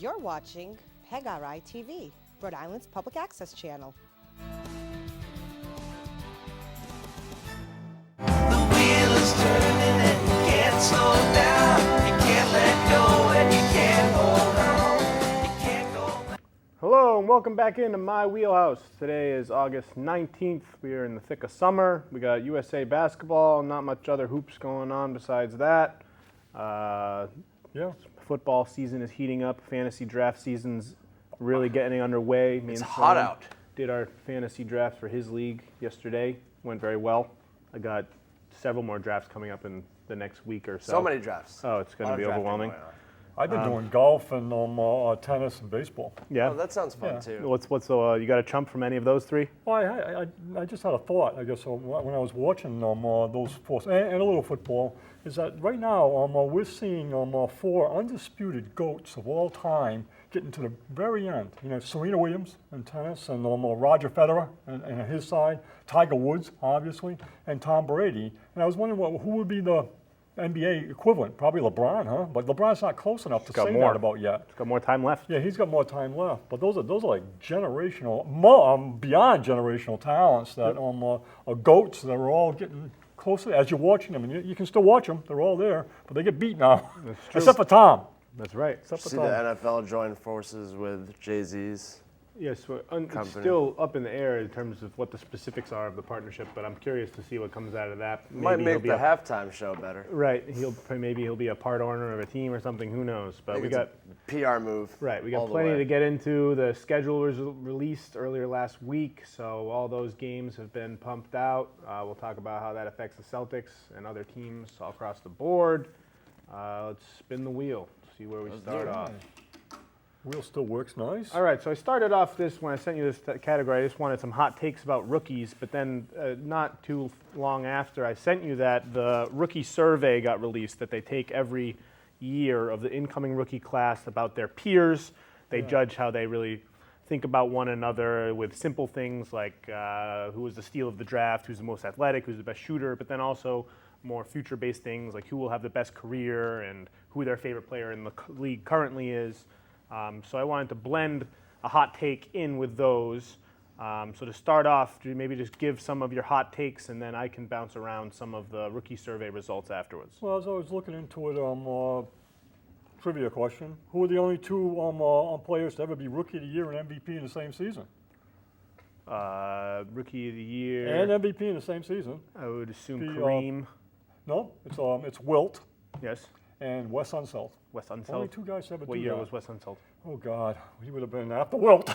You're watching PEGRI TV, Rhode Island's public access channel. The wheel is turning and you can't slow it down. You can't let go and you can't hold on. You can't go back. Hello and welcome back into my Wheelhouse. Today is August 19th. We are in the thick of summer. We got USA basketball, not much other hoops going on besides that. Football season is heating up. Fantasy draft season's really getting underway. It's hot out. Did our fantasy draft for his league yesterday. Went very well. I got several more drafts coming up in the next week or so. So many drafts. Oh, it's going to be overwhelming. I've been doing golf and tennis and baseball. Yeah. Oh, that sounds fun too. What's you got a chump from any of those three? Well, I just had a thought, I guess, when I was watching those sports and a little football, is that right now we're seeing four undisputed GOATs of all time getting to the very end. You know, Serena Williams in tennis, and Roger Federer and his side, Tiger Woods, obviously, and Tom Brady. And I was wondering who would be the NBA equivalent? Probably LeBron, huh? But LeBron's not close enough to say that about yet. He's got more time left. Yeah, he's got more time left. But those are like generational, beyond generational talents that are GOATs that are all getting closer as you're watching them. And you can still watch them; they're all there, but they get beat now. That's true. Except for Tom. That's right. Except for See Tom. the NFL join forces with Jay-Z's. Yes, it's still up in the air in terms of what the specifics are of the partnership, but I'm curious to see what comes out of that. Might make the halftime show better. Right, maybe he'll be a part owner of a team or something. Who knows? But we got a PR move. Right, we got plenty to get into. The schedule was released earlier last week, so all those games have been pumped out. We'll talk about how that affects the Celtics and other teams all across the board. Let's spin the wheel. See where we start off. Wheel still works nice. All right, so I started off when I sent you this category, I just wanted some hot takes about rookies, but then not too long after I sent you that, the rookie survey got released that they take every year of the incoming rookie class about their peers. They judge how they really think about one another with simple things like who was the steal of the draft, who's the most athletic, who's the best shooter, but then also more future-based things like who will have the best career and who their favorite player in the league currently is. So I wanted to blend a hot take in with those. So to start off, maybe just give some of your hot takes, and then I can bounce around some of the rookie survey results afterwards. Well, as I was looking into it, trivia question: who are the only two players to ever be Rookie of the Year and MVP in the same season? Rookie of the Year and MVP in the same season. I would assume Kareem. No, it's Wilt. Yes. And Wes Unseld. Wes Unseld. Only two guys ever do that. What year was Wes Unseld? Oh God, he would have been after Wilt.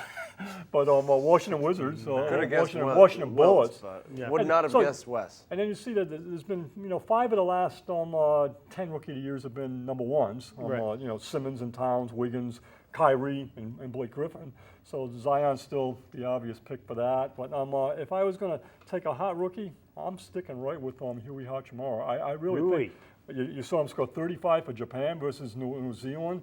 But Washington Wizards, Washington Bullets. Would not have guessed Wes. And then you see that there's been 5 of the last 10 Rookie of the Years have been number ones. Right. Simmons and Towns, Wiggins, Kyrie, and Blake Griffin. So Zion's still the obvious pick for that. But if I was going to take a hot rookie, I'm sticking right with Huey Hachimura. I really think. You saw him score 35 for Japan versus New Zealand.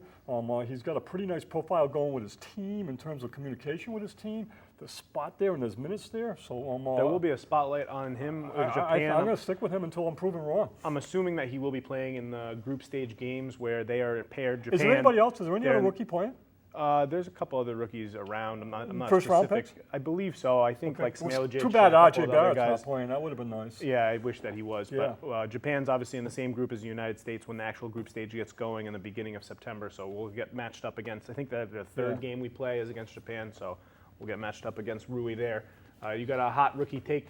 He's got a pretty nice profile going with his team in terms of communication with his team. The spot there and there's minutes there. So there will be a spotlight on him with Japan. I'm going to stick with him until I'm proven wrong. I'm assuming that he will be playing in the group stage games where they are paired. Japan. Is there anybody else? Is there any other rookie playing? There's a couple other rookies around. I'm not First specific. round picks? I believe so. I think like Smailagic. Too bad RJ Barrett's not playing. That would have been nice. Yeah, I wish that he was. Yeah. But Japan's obviously in the same group as the United States when the actual group stage gets going in the beginning of September. So we'll get matched up against. I think that the third game we play is against Japan. So we'll get matched up against Rui there. You got a hot rookie take?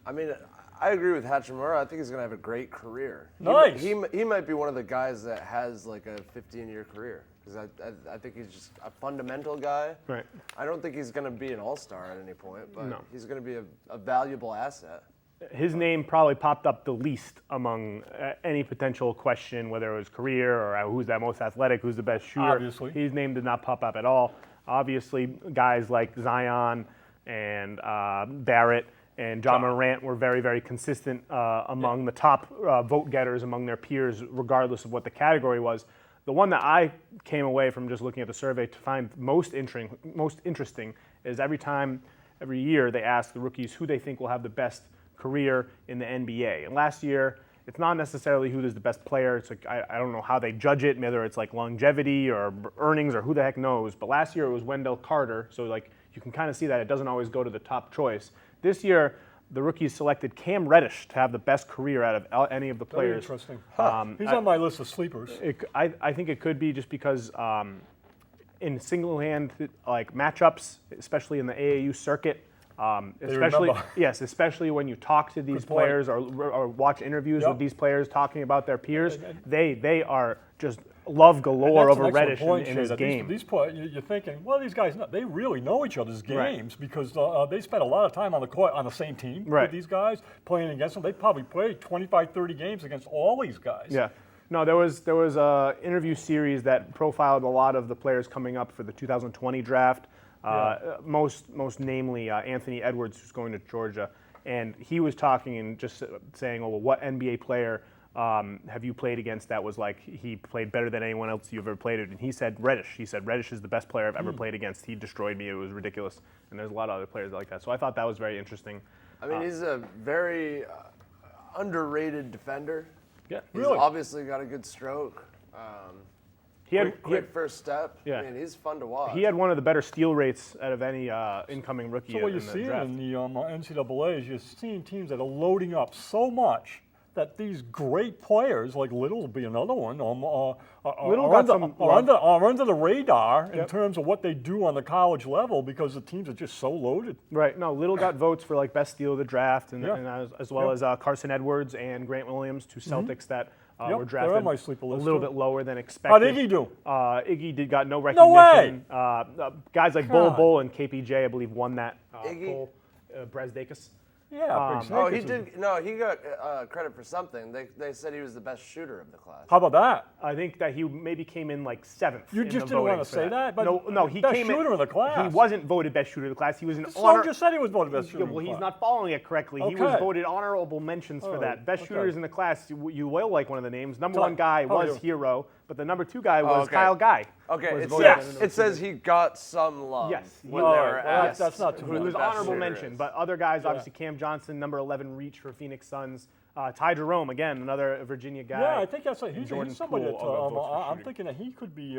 I mean, I agree with Hachimura. I think he's going to have a great career. Nice. He might be one of the guys that has like a 15-year career. Because I think he's just a fundamental guy. Right. I don't think he's going to be an all-star at any point, but he's going to be a valuable asset. His name probably popped up the least among any potential question, whether it was career or who's that most athletic, who's the best shooter. Obviously. His name did not pop up at all. Obviously, guys like Zion and Barrett and John Morant were very, very consistent among the top vote getters among their peers, regardless of what the category was. The one that I came away from just looking at the survey to find most interesting is every year they ask the rookies who they think will have the best career in the NBA. And last year it's not necessarily who is the best player. It's like I don't know how they judge it, whether it's like longevity or earnings or who the heck knows. But last year it was Wendell Carter, so like you can kind of see that it doesn't always go to the top choice. This year, the rookies selected Cam Reddish to have the best career out of any of the Very players. interesting. He's on my list of sleepers. I think it could be just because in single-hand like matchups, especially in the AAU circuit, especially remember. yes, especially when you talk to these Good point. players or watch interviews Yep. with these players talking about their peers, they are just love galore That's over an excellent Reddish point, in Shay, his that game. These players, you're thinking, well, these guys, they really know each other's Right. games because they spend a lot of time on the court on the same team Right. with these guys, playing against them. They probably played 25, 30 games against all these guys. Yeah. No, there was a interview series that profiled a lot of the players coming up for the 2020 draft. Most namely Anthony Edwards, who's going to Georgia, and he was talking and just saying, "Oh, well, what NBA player have you played against that was like he played better than anyone else you've ever played?" And he said Reddish. He said Reddish is the best player I've ever played against. He destroyed me. It was ridiculous. And there's a lot of other players like that. So I thought that was very interesting. I mean, he's a very underrated defender. Yeah, He's Really? obviously got a good stroke. he had Quick first step. Yeah. I mean, he's fun to watch. he had one of the better steal rates out of any incoming rookie So what in you're the seeing draft. in the NCAA is you're seeing teams that are loading up so much that these great players, like Little will be another one, Little got are under the radar in terms of what they do on the college level because the teams are just so loaded. Right. No, Little got votes for like best steal of the draft, and, Yeah. and as well as Carson Edwards and Grant Williams, two Celtics that Yep, were they're drafted on my sleeper a list, little too. bit lower than How'd expected. Iggy do? Iggy got no No way! recognition. Guys like Bull God. Bull and KPJ, I believe, won that Iggy? poll. Brazdakis. Yeah, Big Oh, Snake he is a- did. No, he got credit for something. They said he was the best shooter of the class. How about that? I think that he maybe came in like 7th. You in just the didn't voting want to for say that, but no, he best came shooter in the class. He wasn't voted best shooter of the class. He was an Sloan honor. just said he was voted best shooter. Yeah, well, in the he's class. not following it correctly. He was Okay. voted honorable mentions for Oh, that. Best okay. shooters in the class, you will like one of the names. Number Tell- one guy how are was you? Hero, but the number 2 guy was okay. Kyle Guy. Okay, was it voted says, as it says he got some love. Yes, when he- they All were right, well, asked that's not too who bad. He the was best honorable shooter mention, is. but other guys, obviously Cam Johnson, number 11 reach for Phoenix Suns. Ty Jerome, again, another Virginia guy. Yeah, I think that's Jordan he's somebody Poole that all got votes for I'm shooting. thinking that he could be.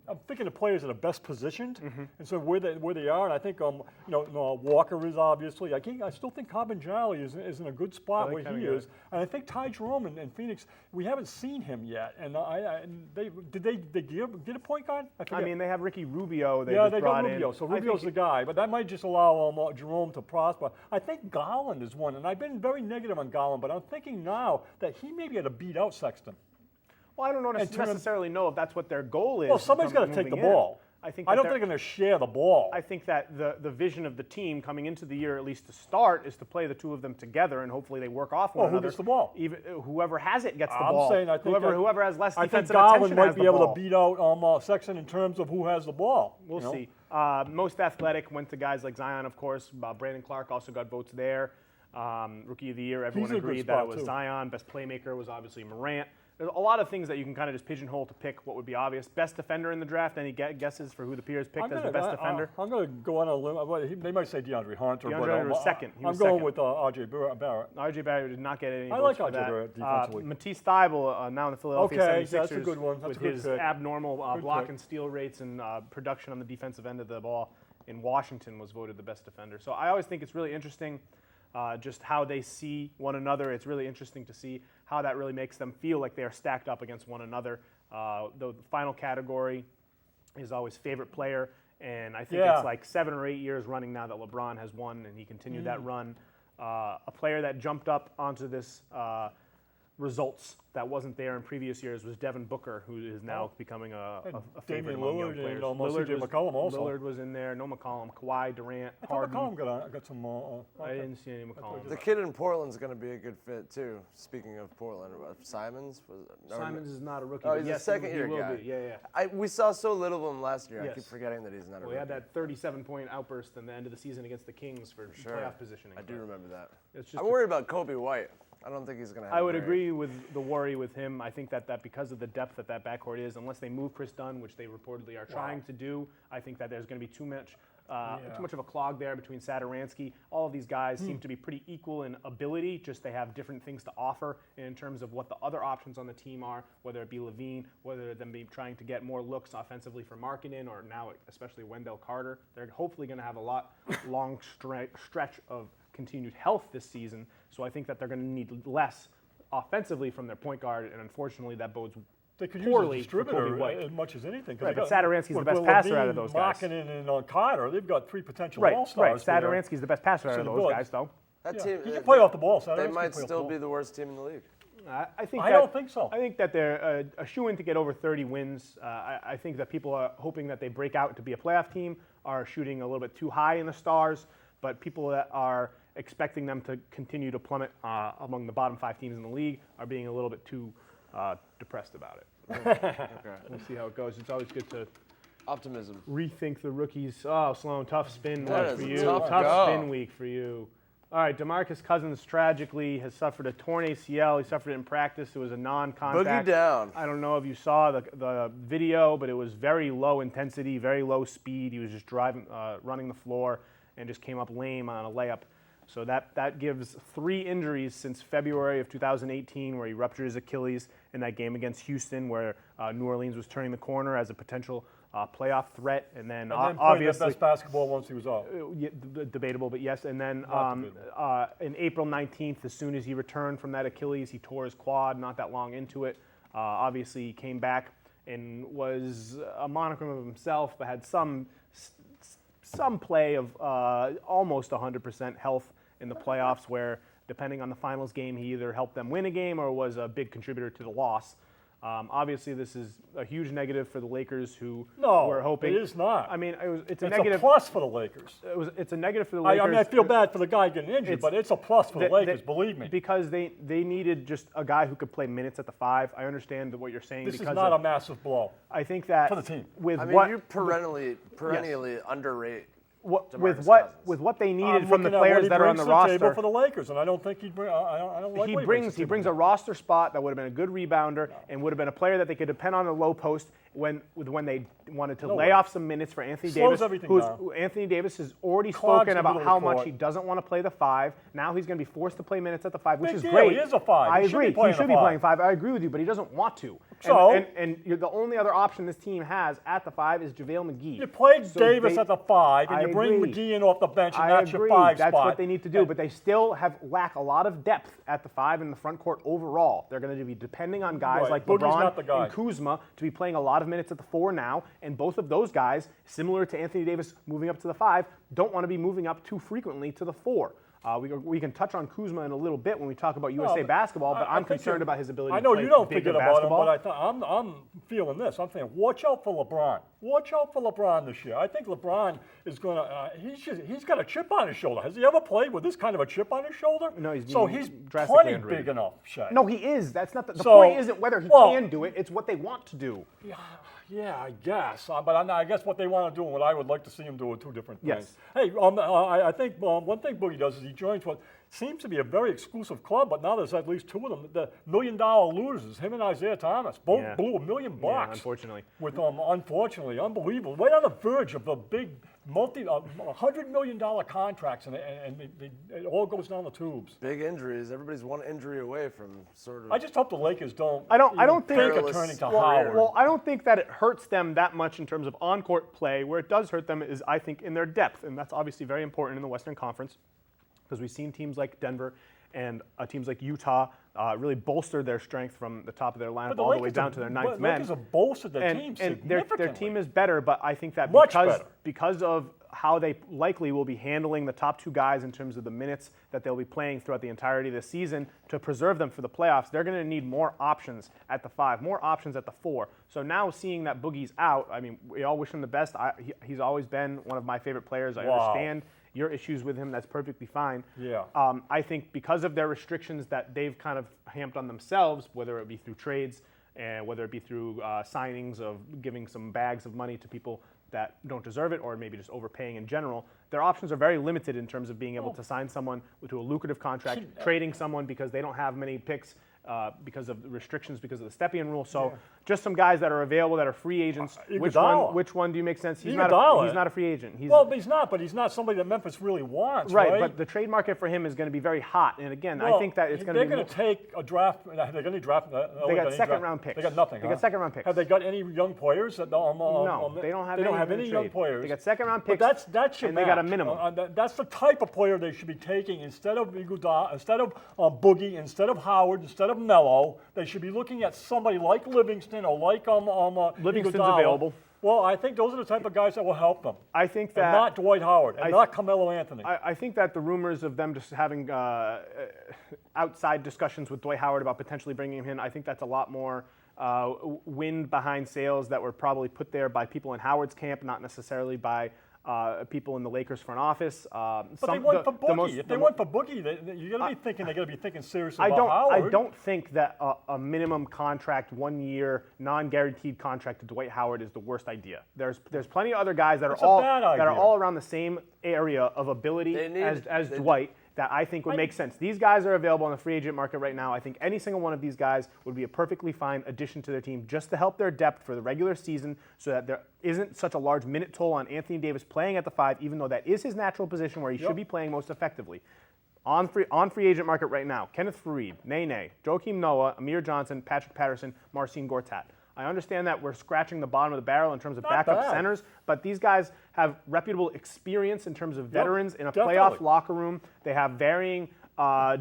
I'm thinking of players that are best positioned, Mm-hmm. and so where they are. And I think Walker is obviously. I still think Cobbin Jolly is in a good spot I like where he Cobbin is, and I think Ty Jerome in Phoenix. We haven't seen him yet, and did they get a point guard? I forget. mean, they have Ricky Rubio. They Yeah, just they brought got Rubio, in. so I Rubio's think- the guy. But that might just allow Jerome to prosper. I think Garland is one, and I've been very negative on Garland, but I'm thinking now that he may be able to beat out Sexton. Well, I don't necessarily know if that's what their goal is. Well, somebody's got to take the moving in. ball. I think I that don't think they're going to share the ball. I think that the vision of the team coming into the year, at least to start, is to play the two of them together, and hopefully they work off one Well, who another. gets the ball? Even whoever has it gets the I'm ball. saying I think whoever has less I think defensive Garland attention might has be the able ball. to beat out Sexton in terms of who has the ball. We'll you know? see. Most athletic went to guys like Zion, of course. Brandon Clark also got votes there. Rookie of the year, everyone He's in a good agreed that spot, it was too. Zion. Best playmaker was obviously Morant. There's a lot of things that you can kind of just pigeonhole to pick what would be obvious. Best defender in the draft. Any guesses for who the peers picked as the best defender? I'm going to go on a limb. They might say DeAndre Hunter. DeAndre but, Hunter was second. He I'm was going second. with R.J. Barrett. R.J. Barrett did not get any I votes like for R.J. that. Barrett defensively. Matisse Thybulle, now in the Philadelphia Okay, 76ers, that's a good one. That's with a good his pick. abnormal Good block pick. and steal rates and production on the defensive end of the ball in Washington, was voted the best defender. So I always think it's really interesting just how they see one another. It's really interesting to see how that really makes them feel like they are stacked up against one another. The final category is always favorite player, and I think Yeah. it's like 7 or 8 years running now that LeBron has won, and he continued that run. A player that jumped up onto this results that wasn't there in previous years was Devin Booker, who is now becoming a favorite Damian among young Lillard players. and almost CJ McCollum also. Lillard was in there. No McCollum. Kawhi, Durant, I thought Harden. McCollum got some. I didn't see any McCollum. The kid in Portland's going to be a good fit too. Speaking of Portland, Simons was it? No, Simons is not a rookie. Oh, but he's a yes, second-year he will guy. be. Yeah. We saw so little of him last year. I Yes. keep forgetting that he's not a Well, he had rookie. that 37-point outburst in the end of the season against the Kings for Sure. playoff positioning. I do remember that. It's just I'm worried about Kobe White. I don't think he's going to have I would very- agree with the worry with him. I think that because of the depth that backcourt is, unless they move Chris Dunn, which they reportedly are trying to do, I think that there's going to be too much too much of a clog there between Satoransky. All of these guys seem to be pretty equal in ability, just they have different things to offer in terms of what the other options on the team are, whether it be Levine, whether it be trying to get more looks offensively for Markkanen, or now especially Wendell Carter. They're hopefully going to have a long stretch of continued health this season, so I think that they're going to need less offensively from their point guard, and unfortunately that bodes They could poorly use a for Kobe distributor White. as much as anything. Right, but Satoransky's the best passer out of those guys. Markkanen and Carter, they've got 3 potential Right, all-stars. Satoransky's the best passer out of those good. guys, though. That Yeah. team, He can play off the ball. They Satoransky might can play off still the be ball. the worst team in the league. I don't think so. I think that they're a shoo-in to get over 30 wins. I think that people are hoping that they break out to be a playoff team are shooting a little bit too high in the stars, but people that are expecting them to continue to plummet among the bottom 5 teams in the league are being a little bit too depressed about it. We'll see how it goes. It's always good to Optimism. rethink the rookies. Oh, Sloan, tough spin That week is for a you. tough go. Spin week for you. All right, DeMarcus Cousins tragically has suffered a torn ACL. He suffered it in practice. It was a non-contact. Boogie down. I don't know if you saw the video, but it was very low intensity, very low speed. He was just running the floor, and just came up lame on a layup. So that gives 3 injuries since February of 2018, where he ruptured his Achilles in that game against Houston, where New Orleans was turning the corner as a potential playoff threat, and then obviously best basketball once he was out. Debatable, but yes. And then in April 19th, as soon as he returned from that Achilles, he tore his quad. Not that long into it, obviously he came back and was a monochrome of himself, but had some play of almost 100% health in the playoffs, where depending on the finals game, he either helped them win a game or was a big contributor to the loss. Obviously, this is a huge negative for the Lakers, who were hoping. it is not. I mean, it's a It's negative. a plus for the Lakers. It's a negative for the Lakers. I feel bad for the guy getting injured, but it's a plus for the Lakers, believe me. Because they needed just a guy who could play minutes at the 5. I understand what you're saying. This is because not of, a massive blow. I think that for the team. with I mean, what you perennially underrate. with Cousins. what they I'm needed from the looking at players what he that are on brings the to table roster. for the Lakers, and I don't think he'd bring. I don't like what He brings a roster spot that would have been a good rebounder and would have been a player that they could depend on the low post when they wanted to lay off some minutes for Anthony Slows Davis. everything down. Anthony Davis has already Clogs spoken the about middle how of the much court. he doesn't want to play the 5. Now he's going to be forced to play minutes at the 5, which Big is deal. great. He is a 5. I He should be agree. playing He should a be 5. playing 5. I agree with you, but he doesn't want to. So? And the only other option this team has at the 5 is JaVale McGee. You played So Davis they- at the 5, and I you bring agree. McGee in off the bench, and I that's agree. your 5 That's spot. what they need to do, but they still lack a lot of depth at the 5 in the front court overall. They're going to be depending on guys Right. like Boogie's LeBron not the guy. and Kuzma to be playing a lot of minutes at the 4 now, and both of those guys, similar to Anthony Davis moving up to the 5, don't want to be moving up too frequently to the 4. We can touch on Kuzma in a little bit when we talk about USA basketball, but I'm concerned about his ability I to know play you don't bigger forget about him, basketball. but I'm feeling this. I'm saying, watch out for LeBron. Watch out for LeBron this year. I think LeBron is going to. He's got a chip on his shoulder. Has he ever played with this kind of a chip on his shoulder? No, he's so being he's drastically plenty underrated. big enough, Shay. No, he is. That's not the So- point. Isn't whether he can do it; it's what they want to do. Yeah, I guess. But I guess what they want to do and what I would like to see him do are 2 different things. Yes. Hey, I think one thing Boogie does is he joins what seems to be a very exclusive club, but now there's at least 2 of them. The $1 Million Losers, him and Isaiah Thomas, both Yeah. blew $1 million. Yeah, unfortunately. With unfortunately, unbelievable, right on the verge of the big $100 million contracts, and it all goes down the tubes. Big injuries. Everybody's one injury away from sort of. I just hope the Lakers don't. I don't think think of Perilous turning to career. Howard. Well, I don't think that it hurts them that much in terms of on-court play. Where it does hurt them is, I think, in their depth, and that's obviously very important in the Western Conference, because we've seen teams like Denver and teams like Utah really bolster their strength from the top of their lineup all the way down to their ninth man. Lakers have bolstered their team And significantly. their team is better, but I think that Much better. because of how they likely will be handling the top 2 guys in terms of the minutes that they'll be playing throughout the entirety of the season to preserve them for the playoffs, they're going to need more options at the 5, more options at the 4. So now seeing that Boogie's out, I mean, we all wish him the best. He's always been one of my favorite players. I understand your issues with him. That's perfectly fine. Yeah. I think because of their restrictions that they've kind of hamped on themselves, whether it be through trades and whether it be through signings of giving some bags of money to people that don't deserve it, or maybe just overpaying in general, their options are very limited in terms of being able to sign someone to a lucrative contract, trading someone because they don't have many picks because of the restrictions, because of the Stepien rule. So just some guys that are available that are free agents. Iguodala. Which one do you make sense? He's Iguodala. not a free agent. Well, but he's not somebody that Memphis really wants, right? Right, but the trade market for him is going to be very hot. And again, I Well, think that it's going to be. They're going to take a draft. They're going to draft. They got second-round picks. They got nothing. They got second-round picks. Have they got any young players? No, they don't have. They don't have in the any young trade. players. They got second-round picks. But that's your and they got a match. minimum. That's the type of player they should be taking instead of Iguodala, instead of Boogie, instead of Howard, instead of Melo. They should be looking at somebody like Livingston or like Livingston's Iguodala. available. Well, I think those are the type of guys that will help them. I think that and not Dwight Howard and not Carmelo Anthony. I think that the rumors of them just having outside discussions with Dwight Howard about potentially bringing him in, I think that's a lot more wind behind sails that were probably put there by people in Howard's camp, not necessarily by people in the Lakers front office. But they went for Boogie. If they went for Boogie, you're going to be thinking they're going to be thinking seriously about Howard. I don't think that a minimum contract, 1 year, non-guaranteed contract to Dwight Howard is the worst idea. There's plenty of other guys that are all around the same area of ability as Dwight that I think would make sense. These guys are available on the free agent market right now. I think any single one of these guys would be a perfectly fine addition to their team just to help their depth for the regular season so that there isn't such a large minute toll on Anthony Davis playing at the 5, even though that is his natural position where he should be playing most effectively. On free agent market right now, Kenneth Faried, Nene, Joakim Noah, Amir Johnson, Patrick Patterson, Marcin Gortat. I understand that we're scratching the bottom of the barrel in terms of backup centers, but these guys have reputable experience in terms of veterans in a playoff locker room. They have varying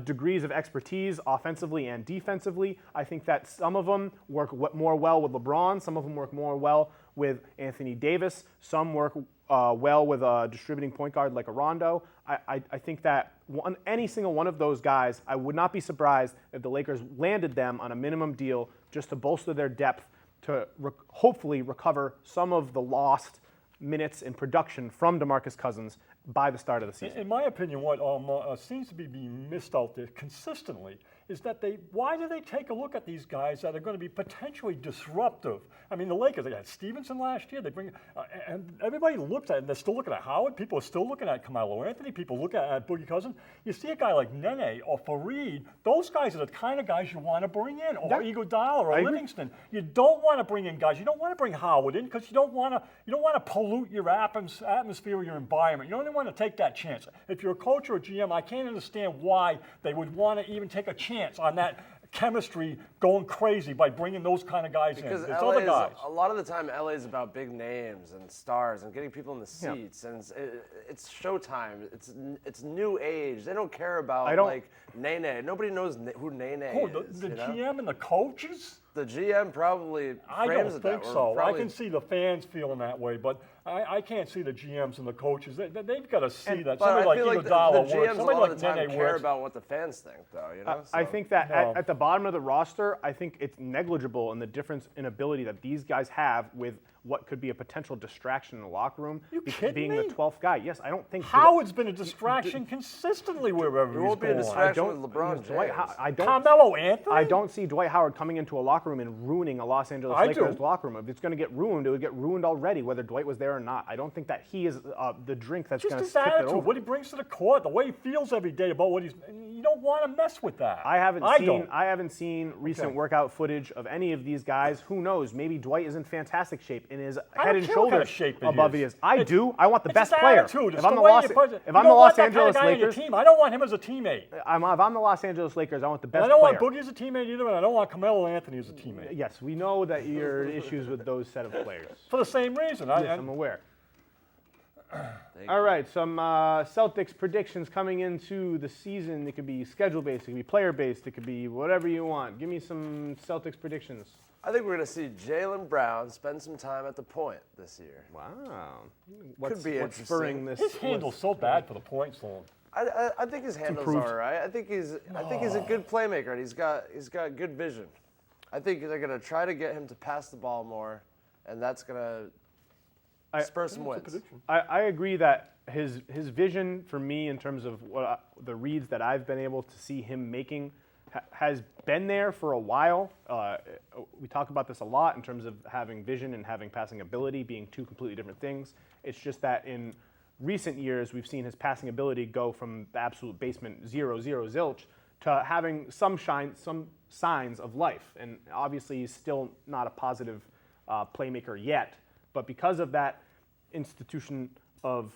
degrees of expertise offensively and defensively. I think that some of them work more well with LeBron. Some of them work more well with Anthony Davis. Some work well with a distributing point guard like a Rondo. I think that any single one of those guys, I would not be surprised if the Lakers landed them on a minimum deal just to bolster their depth to hopefully recover some of the lost minutes in production from DeMarcus Cousins by the start of the season. In my opinion, what seems to be being missed out there consistently is that why do they take a look at these guys that are going to be potentially disruptive? I mean, the Lakers, they had Stevenson last year. They bring, and everybody looks at it, and they're still looking at Howard. People are still looking at Carmelo Anthony. People look at Boogie Cousins. You see a guy like Nene or Faried. Those guys are the kind of guys you want to bring in, or Iguodala or Livingston. You don't want to bring in guys. You don't want to bring Howard in because you don't want to pollute your atmosphere or your environment. You don't want to take that chance. If you're a coach or a GM, I can't understand why they would want to even take a chance on that chemistry going crazy by bringing those kind of guys because in. There's other guys. A lot of the time, LA is about big names and stars and getting people in the seats, and it's showtime. It's new age. They don't care about like Nene. Nobody knows who Nene is. The GM and the coaches? The GM probably I frames don't it that think way. so. I can see the fans feeling that way, but I can't see the GMs and the coaches. They've got to see that. But Somebody I like feel like Iguodala the works. GMs Somebody a lot like of the time Nene care works. about what the fans think, though. You know. I think that at the bottom of the roster, I think it's negligible in the difference in ability that these guys have with what could be a potential distraction in the locker room. You kidding being me? the 12th guy. Yes, I don't think Howard's been a distraction consistently wherever There he's won't be a going. distraction with LeBron James. Carmelo Anthony? I don't see Dwight Howard coming into a locker room and ruining a Los Angeles Lakers locker room. If it's going to get ruined, it would get ruined already, whether Dwight was there or not. I don't think that he is the drink that's going to Just tip his it attitude, over. what he brings to the court, the way he feels every day about what he's. You don't want to mess with that. I haven't seen recent workout footage of any of these guys. Who knows? Maybe Dwight is in fantastic shape and is head and shoulders above he is. I do. I want the best player. If I'm the Los Angeles Lakers, I don't want him as a teammate. If I'm the Los Angeles Lakers, I want the best player. I don't want Boogie as a teammate either, and I don't want Carmelo Anthony as a teammate. Yes, we know that your issues with those set of players. For the same reason. Yes, I'm aware. All right, some Celtics predictions coming into the season. It could be schedule-based, it could be player-based, it could be whatever you want. Give me some Celtics predictions. I think we're going to see Jaylen Brown spend some time at the point this year. Wow. Could be what's spurring interesting. this? His handle's so bad for the points, Sloan. I think his handle's all right. I think he's a good playmaker, and he's got good vision. I think they're going to try to get him to pass the ball more, and that's going to spur some wins. I agree that his vision for me in terms of the reads that I've been able to see him making has been there for a while. We talk about this a lot in terms of having vision and having passing ability being two completely different things. It's just that in recent years, we've seen his passing ability go from the absolute basement 0, 0, zilch to having some signs of life. And obviously, he's still not a positive playmaker yet. But because of that institution of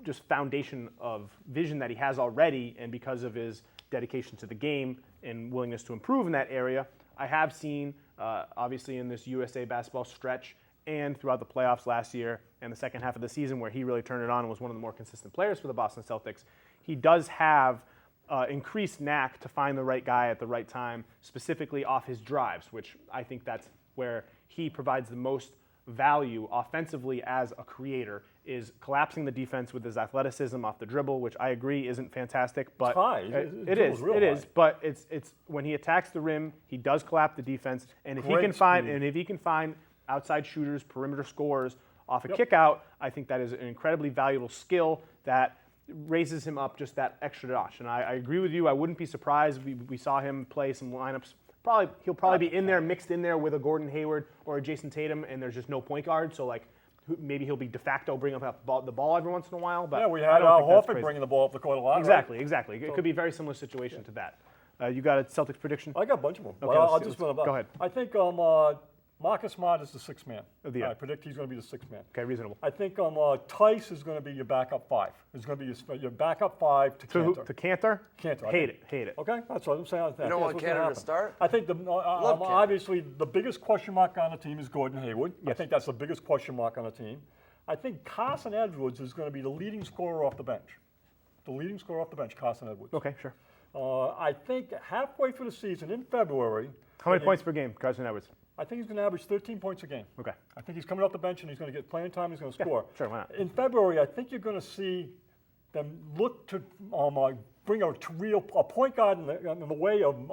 just foundation of vision that he has already, and because of his dedication to the game and willingness to improve in that area, I have seen, obviously in this USA basketball stretch and throughout the playoffs last year and the second half of the season where he really turned it on and was one of the more consistent players for the Boston Celtics, he does have increased knack to find the right guy at the right time, specifically off his drives, which I think that's where he provides the most value offensively as a creator, is collapsing the defense with his athleticism off the dribble, which I agree isn't fantastic, but it is. But it's when he attacks the rim, he does collapse the defense, and if he can find outside shooters, perimeter scorers off a kick out, I think that is an incredibly valuable skill that raises him up just that extra notch. And I agree with you. I wouldn't be surprised if we saw him play some lineups. He'll probably be in there, mixed in there with a Gordon Hayward or a Jason Tatum, and there's just no point guard. So like, maybe he'll be de facto bringing up the ball every once in a while. But yeah, we had Horford bringing the ball up the court a lot. Exactly. Right? It could be a very similar situation to that. You got a Celtics prediction? I got a bunch of them. Okay, I'll just go ahead. I think Marcus Smart is the sixth man. I predict he's going to be the sixth man. Okay, reasonable. I think Tice is going to be your backup five. He's going to be your backup five to Cantor. To Cantor? Cantor. Hate it. Okay, that's what I'm saying. You don't want Cantor to start? I think obviously the biggest question mark on the team is Gordon Hayward. Yes. I think that's the biggest question mark on the team. I think Carson Edwards is going to be the leading scorer off the bench. The leading scorer off the bench, Carson Edwards. Okay, sure. I think halfway through the season in February. How many points per game, Carson Edwards? I think he's going to average 13 points a game. Okay. I think he's coming off the bench and he's going to get playing time. He's going to score. Sure, why not? In February, I think you're going to see them look to bring a point guard in the way of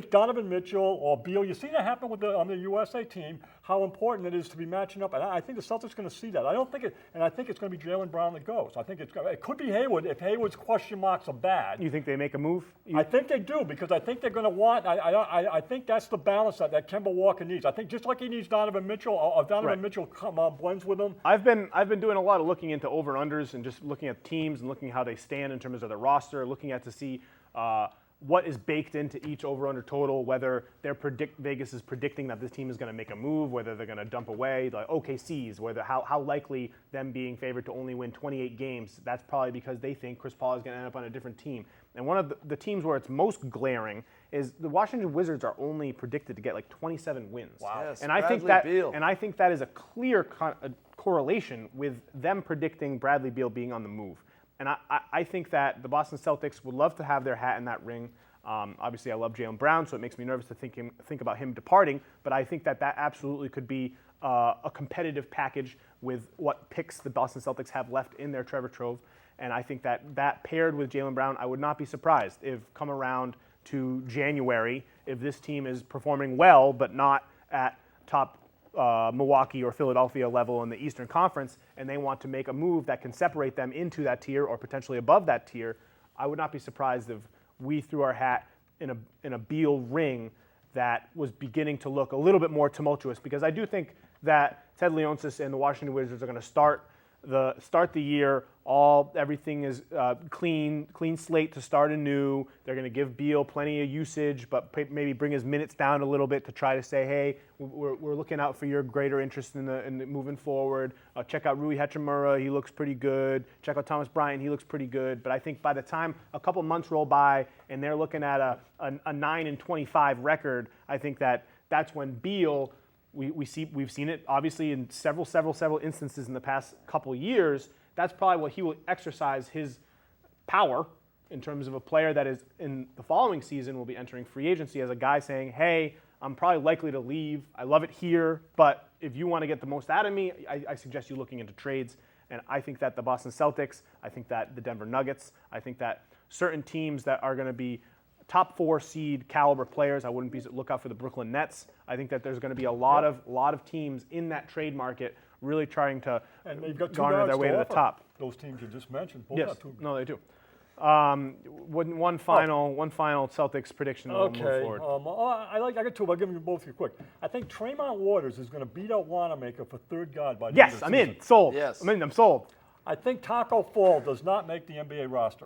Donovan Mitchell or Beal. You see that happen on the USA team, how important it is to be matching up. And I think the Celtics are going to see that. I think it's going to be Jaylen Brown that goes. I think it could be Hayward if Hayward's question marks are bad. You think they make a move? I think they do, because I think they're going to want. I think that's the balance that Kemba Walker needs. I think just like he needs Donovan Mitchell, or Donovan Mitchell blends with him. I've been doing a lot of looking into over unders and just looking at teams and looking how they stand in terms of their roster, looking at to see what is baked into each over-under total, whether Vegas is predicting that this team is going to make a move, whether they're going to dump away, like OKC's, how likely them being favored to only win 28 games. That's probably because they think Chris Paul is going to end up on a different team. And one of the teams where it's most glaring is the Washington Wizards are only predicted to get like 27 wins. Wow. Yes, and I think that is a clear correlation with them predicting Bradley Beal being on the move. And I think that the Boston Celtics would love to have their hat in that ring. Obviously, I love Jaylen Brown, so it makes me nervous to think about him departing. But I think that absolutely could be a competitive package with what picks the Boston Celtics have left in their Trevor Trove. And I think that paired with Jaylen Brown, I would not be surprised if come around to January, if this team is performing well but not at top Milwaukee or Philadelphia level in the Eastern Conference, and they want to make a move that can separate them into that tier or potentially above that tier, I would not be surprised if we threw our hat in a Beal ring that was beginning to look a little bit more tumultuous, because I do think that Ted Leonsis and the Washington Wizards are going to start the year. Everything is clean slate to start anew. They're going to give Beal plenty of usage, but maybe bring his minutes down a little bit to try to say, hey, we're looking out for your greater interest in the moving forward. Check out Rui Hachimura, he looks pretty good. Check out Thomas Bryant, he looks pretty good. But I think by the time a couple months roll by and they're looking at a 9-25 record, I think that's when Beal. We've seen it obviously in several instances in the past couple years. That's probably what he will exercise his power in terms of a player that is in the following season will be entering free agency as a guy saying, hey, I'm probably likely to leave. I love it here, but if you want to get the most out of me, I suggest you looking into trades. And I think that the Boston Celtics, I think that the Denver Nuggets, I think that certain teams that are going to be top 4 seed caliber players. I wouldn't look out for the Brooklyn Nets. I think that there's going to be a lot of teams in that trade market really trying to garner their way to the top. Those teams you just mentioned. Yes, no, they do. One final Celtics prediction. Okay. We'll move forward. I got two. I'll give you both you quick. I think Tremont Waters is going to beat out Wanamaker for third guard by the end Yes, of the I'm season. in. Sold. Yes. I'm sold. I think Taco Fall does not make the NBA roster.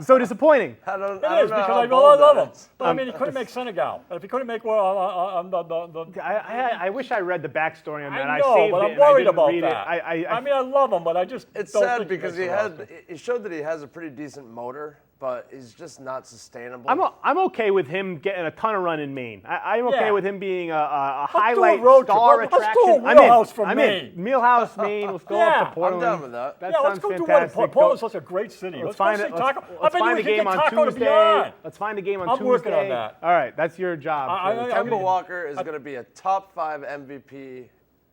So disappointing. I don't It know is, because how I bold love that him. is. But I mean, he couldn't make Senegal. If he couldn't make I wish I read the backstory on that. I know, saved but it I'm and I worried didn't about read that. it. I mean, I love him, but I just It's don't sad think because he he makes the roster. it showed that he has a pretty decent motor, but he's just not sustainable. I'm okay with him getting a ton of run in Maine. I'm okay Yeah. with him being a do a highlight road trip. star Let's do a attraction. Wheelhouse from I'm Maine. in. Wheelhouse, Maine. Let's go Yeah, up to I'm Portland. down with that. That Yeah, let's sounds go do one. fantastic. Portland's such a great city. Let's go find see it. Taco. I Let's bet find you a we can game get on Taco to be Tuesday. on. Let's find a game on I'm Tuesday. working on that. All right, that's your job. Kemba Walker is going to be a top 5 MVP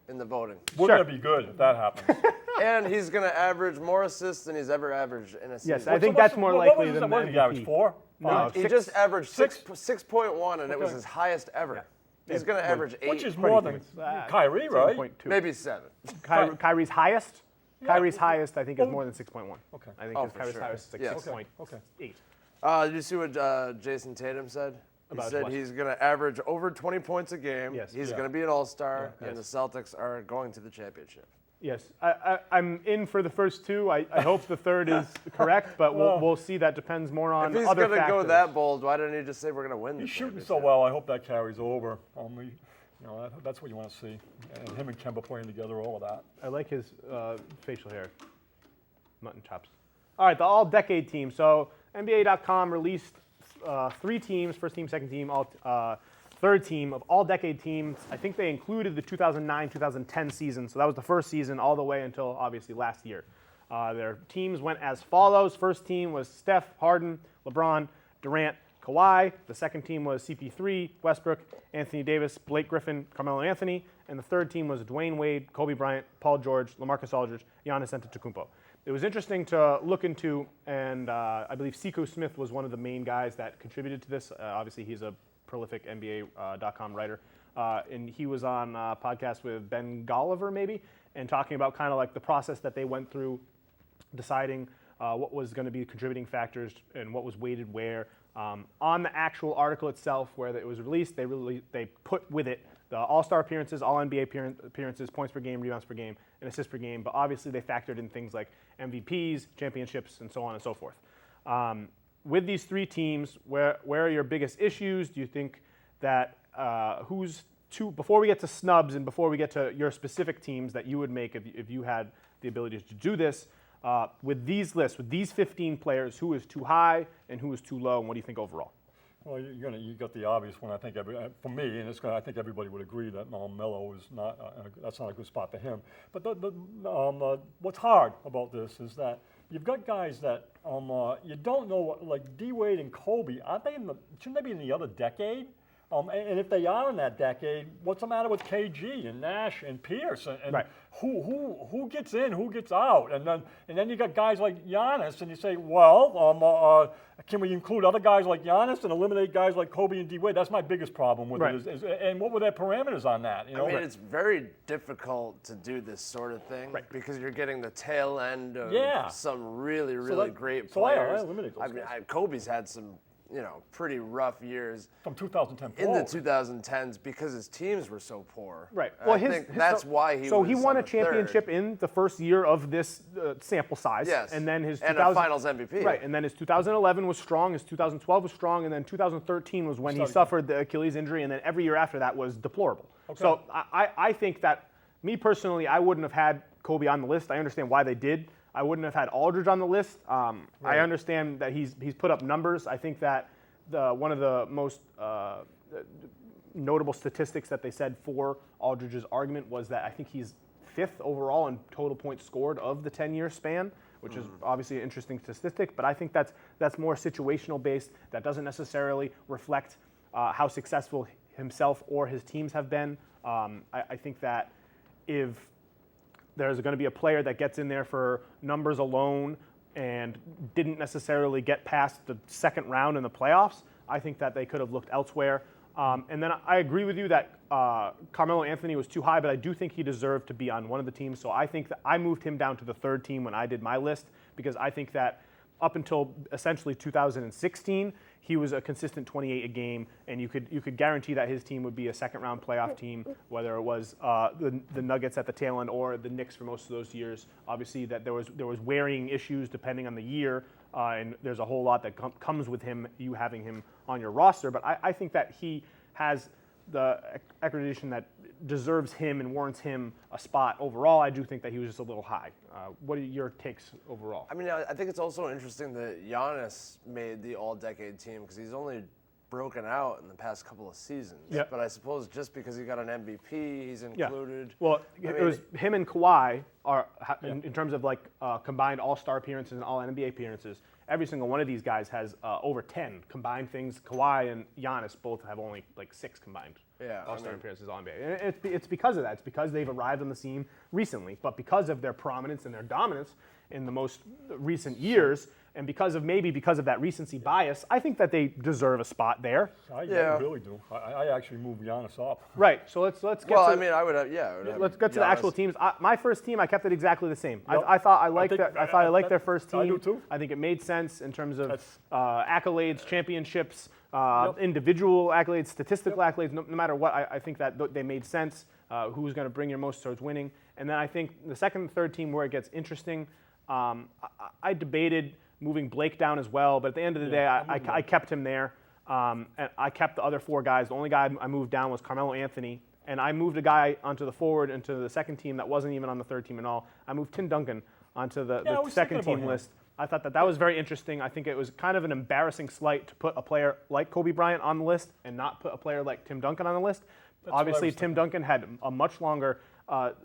in the voting. Wouldn't it be good if that happens? And he's going to average more assists than he's ever averaged in a season. Yes, I think that's more likely than the What did he average? MVP. 4? No, 5? He six- just averaged six? 6.1, and it was Okay. his highest ever. Yeah. He's going to average 8. Which is more than points. Kyrie, right? 7.2. maybe 7. Kyrie's highest? Yeah. Kyrie's highest, I think, is more than 6.1. Okay. I think Oh, his for Kyrie's sure. highest is like Yes. 6.8. Okay. Did you see what Jason Tatum said? He About said what? he's going to average over 20 points a game. Yes. He's Yeah. going to be an all-star, Yeah. and the Celtics are going to the championship. Yes, I'm in for the first two. I hope the third is correct, but we'll see. That depends more on If he's other going to go factors. that bold, why didn't he just say we're going to win the He's shooting championship? so well. I hope that carries over. That's what you want to see. And him and Kemba playing together, all of that. I like his facial hair, mutton chops. All right, the all-decade team. So NBA.com released 3 teams: first team, second team, third team of all-decade teams. I think they included the 2009-2010 season, so that was the first season all the way until obviously last year. Their teams went as follows. First team was Steph, Harden, LeBron, Durant, Kawhi. The second team was CP3, Westbrook, Anthony Davis, Blake Griffin, Carmelo Anthony. And the third team was Dwayne Wade, Kobe Bryant, Paul George, LaMarcus Aldridge, Giannis Antetokounmpo. It was interesting to look into, and I believe Sekou Smith was one of the main guys that contributed to this. Obviously, he's a prolific NBA.com writer. And he was on a podcast with Ben Golliver, maybe, and talking about kind of like the process that they went through deciding what was going to be contributing factors and what was weighted where. On the actual article itself, where it was released, they put with it the All-Star appearances, All-NBA appearances, points per game, rebounds per game, and assists per game. But obviously, they factored in things like MVPs, championships, and so on and so forth. With these 3 teams, where are your biggest issues? Do you think that before we get to snubs and before we get to your specific teams that you would make if you had the ability to do this, with these lists, with these 15 players, who is too high and who is too low, and what do you think overall? Well, you got the obvious one. I think for me, and I think everybody would agree that Melo is not. That's not a good spot for him. But what's hard about this is that you've got guys that you don't know, like D Wade and Kobe. Aren't they shouldn't they be in the other decade? And if they are in that decade, what's the matter with KG and Nash and Pierce? And Right. who gets in, who gets out? And then you got guys like Giannis, and you say, well, can we include other guys like Giannis and eliminate guys like Kobe and D Wade? That's my biggest problem with Right. it. And what were their parameters on that? You know? I mean, it's very difficult to do this sort of thing because you're getting the tail end of some really, really great so I players. eliminate those guys. Kobe's had some, pretty rough years From 2010 in the forward. 2010s because his teams were so poor. Right. And I think that's why he. So was he won on a the championship third. in the first year of this sample size. Yes. And then his and a Finals MVP. Right. And then his 2011 was strong. His 2012 was strong, and then 2013 was when he suffered the Achilles injury, and then every year after that was deplorable. Okay. So I think that, me personally, I wouldn't have had Kobe on the list. I understand why they did. I wouldn't have had Aldridge on the list. I understand that he's put up numbers. I think that one of the most notable statistics that they said for Aldridge's argument was that I think he's 5th overall in total points scored of the 10-year span, which is obviously an interesting statistic, but I think that's more situational based. That doesn't necessarily reflect how successful himself or his teams have been. I think that if there's going to be a player that gets in there for numbers alone and didn't necessarily get past the second round in the playoffs, I think that they could have looked elsewhere. And then I agree with you that Carmelo Anthony was too high, but I do think he deserved to be on one of the teams. So I think that I moved him down to the third team when I did my list, because I think that up until essentially 2016, he was a consistent 28 a game, and you could guarantee that his team would be a second-round playoff team, whether it was the Nuggets at the tail end or the Knicks for most of those years. Obviously, that there was varying issues depending on the year, and there's a whole lot that comes with you having him on your roster. But I think that he has the accreditation that deserves him and warrants him a spot. Overall, I do think that he was just a little high. What are your takes overall? I mean, I think it's also interesting that Giannis made the all-decade team because he's only broken out in the past couple of seasons. Yep. But I suppose just because he got an MVP, he's included. Yeah. Well, it was him and Kawhi are in terms of like combined All-Star appearances and All-NBA appearances. Every single one of these guys has over 10 combined things. Kawhi and Giannis both have only like 6 combined All-Star appearances on NBA. And it's because of that. It's because they've arrived on the scene recently. But because of their prominence and their dominance in the most recent years, and because of that recency bias, I think that they deserve a spot there. I really do. I actually moved Giannis up. Right. So let's get. Well, to, I mean, I would have. Let's get to the actual teams. My first team, I kept it exactly the same. Yep. I thought I liked their first team. I do too. I think it made sense in terms of accolades, championships, individual accolades, statistical accolades. No matter what, I think that they made sense. Who was going to bring your most towards winning? And then I think the second and third team where it gets interesting. I debated moving Blake down as well, but at the end of the day, I kept him there. And I kept the other 4 guys. The only guy I moved down was Carmelo Anthony, and I moved a guy onto the forward into the second team that wasn't even on the third team at all. I moved Tim Duncan onto the second team list. I thought that was very interesting. I think it was kind of an embarrassing slight to put a player like Kobe Bryant on the list and not put a player like Tim Duncan on the list. Obviously, Tim Duncan had a much longer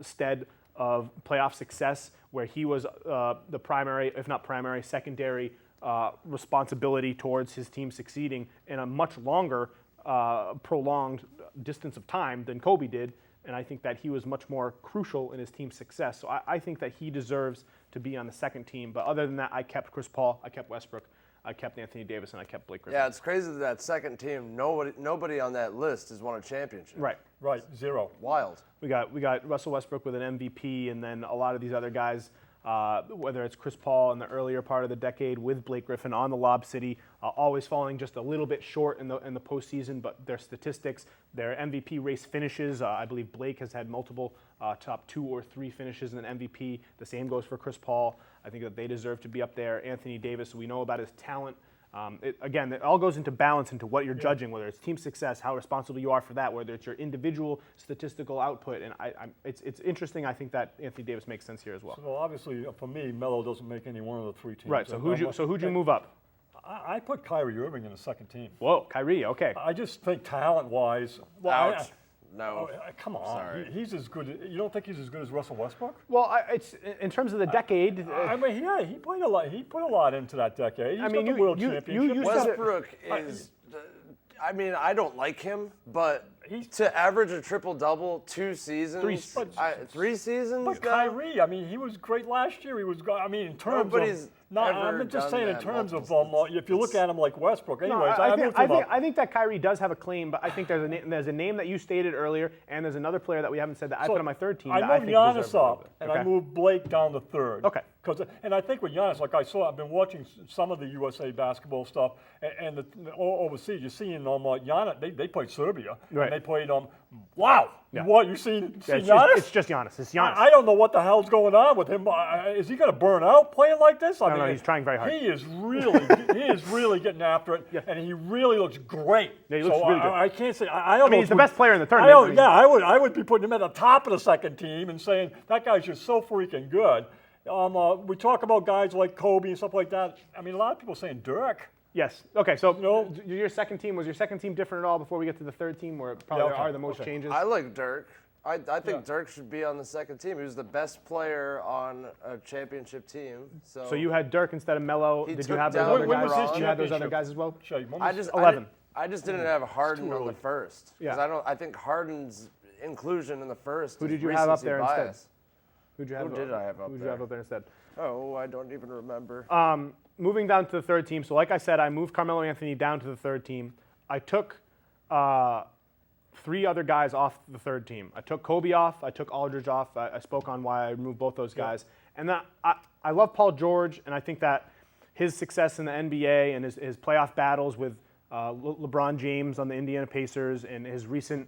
stead of playoff success where he was the primary, if not primary, secondary responsibility towards his team succeeding in a much longer, prolonged distance of time than Kobe did. And I think that he was much more crucial in his team's success. So I think that he deserves to be on the second team. But other than that, I kept Chris Paul, I kept Westbrook, I kept Anthony Davis, and I kept Blake Griffin. Yeah, it's crazy that second team, nobody on that list has won a championship. Right. 0. Wild. We got Russell Westbrook with an MVP, and then a lot of these other guys, whether it's Chris Paul in the earlier part of the decade with Blake Griffin on the Lob City, always falling just a little bit short in the postseason, but their statistics, their MVP race finishes, I believe Blake has had multiple top 2 or 3 finishes in an MVP. The same goes for Chris Paul. I think that they deserve to be up there. Anthony Davis, we know about his talent. Again, it all goes into balance into what you're judging, whether it's team success, how responsible you are for that, whether it's your individual statistical output. And it's interesting. I think that Anthony Davis makes sense here as well. So obviously, for me, Melo doesn't make any one of the 3 teams. Right. So who'd you move up? I put Kyrie Irving in the second team. Whoa, Kyrie. Okay. I just think talent-wise. Ouch. No. Come on. Sorry. He's as good. You don't think he's as good as Russell Westbrook? Well, it's in terms of the decade. I mean, yeah, he played a lot. He put a lot into that decade. He's got the world championship. Westbrook is. I mean, I don't like him, but to average a triple-double 2 seasons, 3 seasons. But Kyrie, I mean, he was great last year. He was. I mean, in terms of. I'm just saying in terms of if you look at him like Westbrook. Anyways, I think that Kyrie does have a claim, but I think there's a name that you stated earlier, and there's another player that we haven't said that I put on my third team. I moved Giannis up, and I moved Blake down to third. Okay. And I think with Giannis, like I've been watching some of the USA basketball stuff, and overseas, you're seeing Giannis. They played Serbia, and they played wow. Yeah. What you seen Giannis? It's just Giannis. It's Giannis. I don't know what the hell's going on with him. Is he going to burn out playing like this? No, he's trying very hard. He is really getting after it, and he really looks great. Yeah, he looks really good. I can't say I don't know. He's the best player in the tournament. I would be putting him at the top of the second team and saying that guy's just so freaking good. We talk about guys like Kobe and stuff like that. I mean, a lot of people saying Dirk. Yes. Okay. So was your second team different at all before we get to the third team, where probably there are the most changes? I like Dirk. I think Dirk should be on the second team. He was the best player on a championship team. So you had Dirk instead of Melo. Did you have those other guys? You had those other guys as well? 11. I just didn't have Harden on the first. Yeah. I think Harden's inclusion in the first. Who did you have up there instead? Who did I have up there? Who did you have up there instead? Oh, I don't even remember. Moving down to the third team. So like I said, I moved Carmelo Anthony down to the third team. I took 3 other guys off the third team. I took Kobe off. I took Aldridge off. I spoke on why I removed both those guys. And then I love Paul George, and I think that his success in the NBA and his playoff battles with LeBron James on the Indiana Pacers and his recent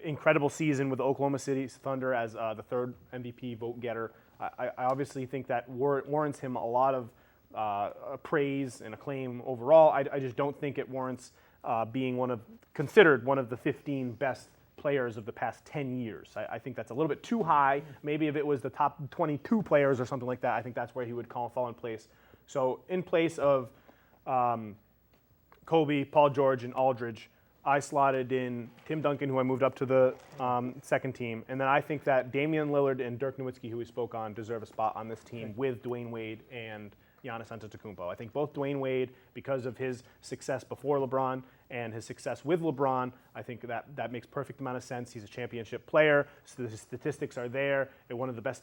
incredible season with the Oklahoma City Thunder as the third MVP vote getter, I obviously think that warrants him a lot of praise and acclaim overall. I just don't think it warrants being considered one of the 15 best players of the past 10 years. I think that's a little bit too high. Maybe if it was the top 22 players or something like that, I think that's where he would fall in place. So in place of Kobe, Paul George, and Aldridge, I slotted in Tim Duncan, who I moved up to the second team. And then I think that Damian Lillard and Dirk Nowitzki, who we spoke on, deserve a spot on this team with Dwayne Wade and Giannis Antetokounmpo. I think both Dwayne Wade, because of his success before LeBron and his success with LeBron, I think that makes perfect amount of sense. He's a championship player, so the statistics are there. They're one of the best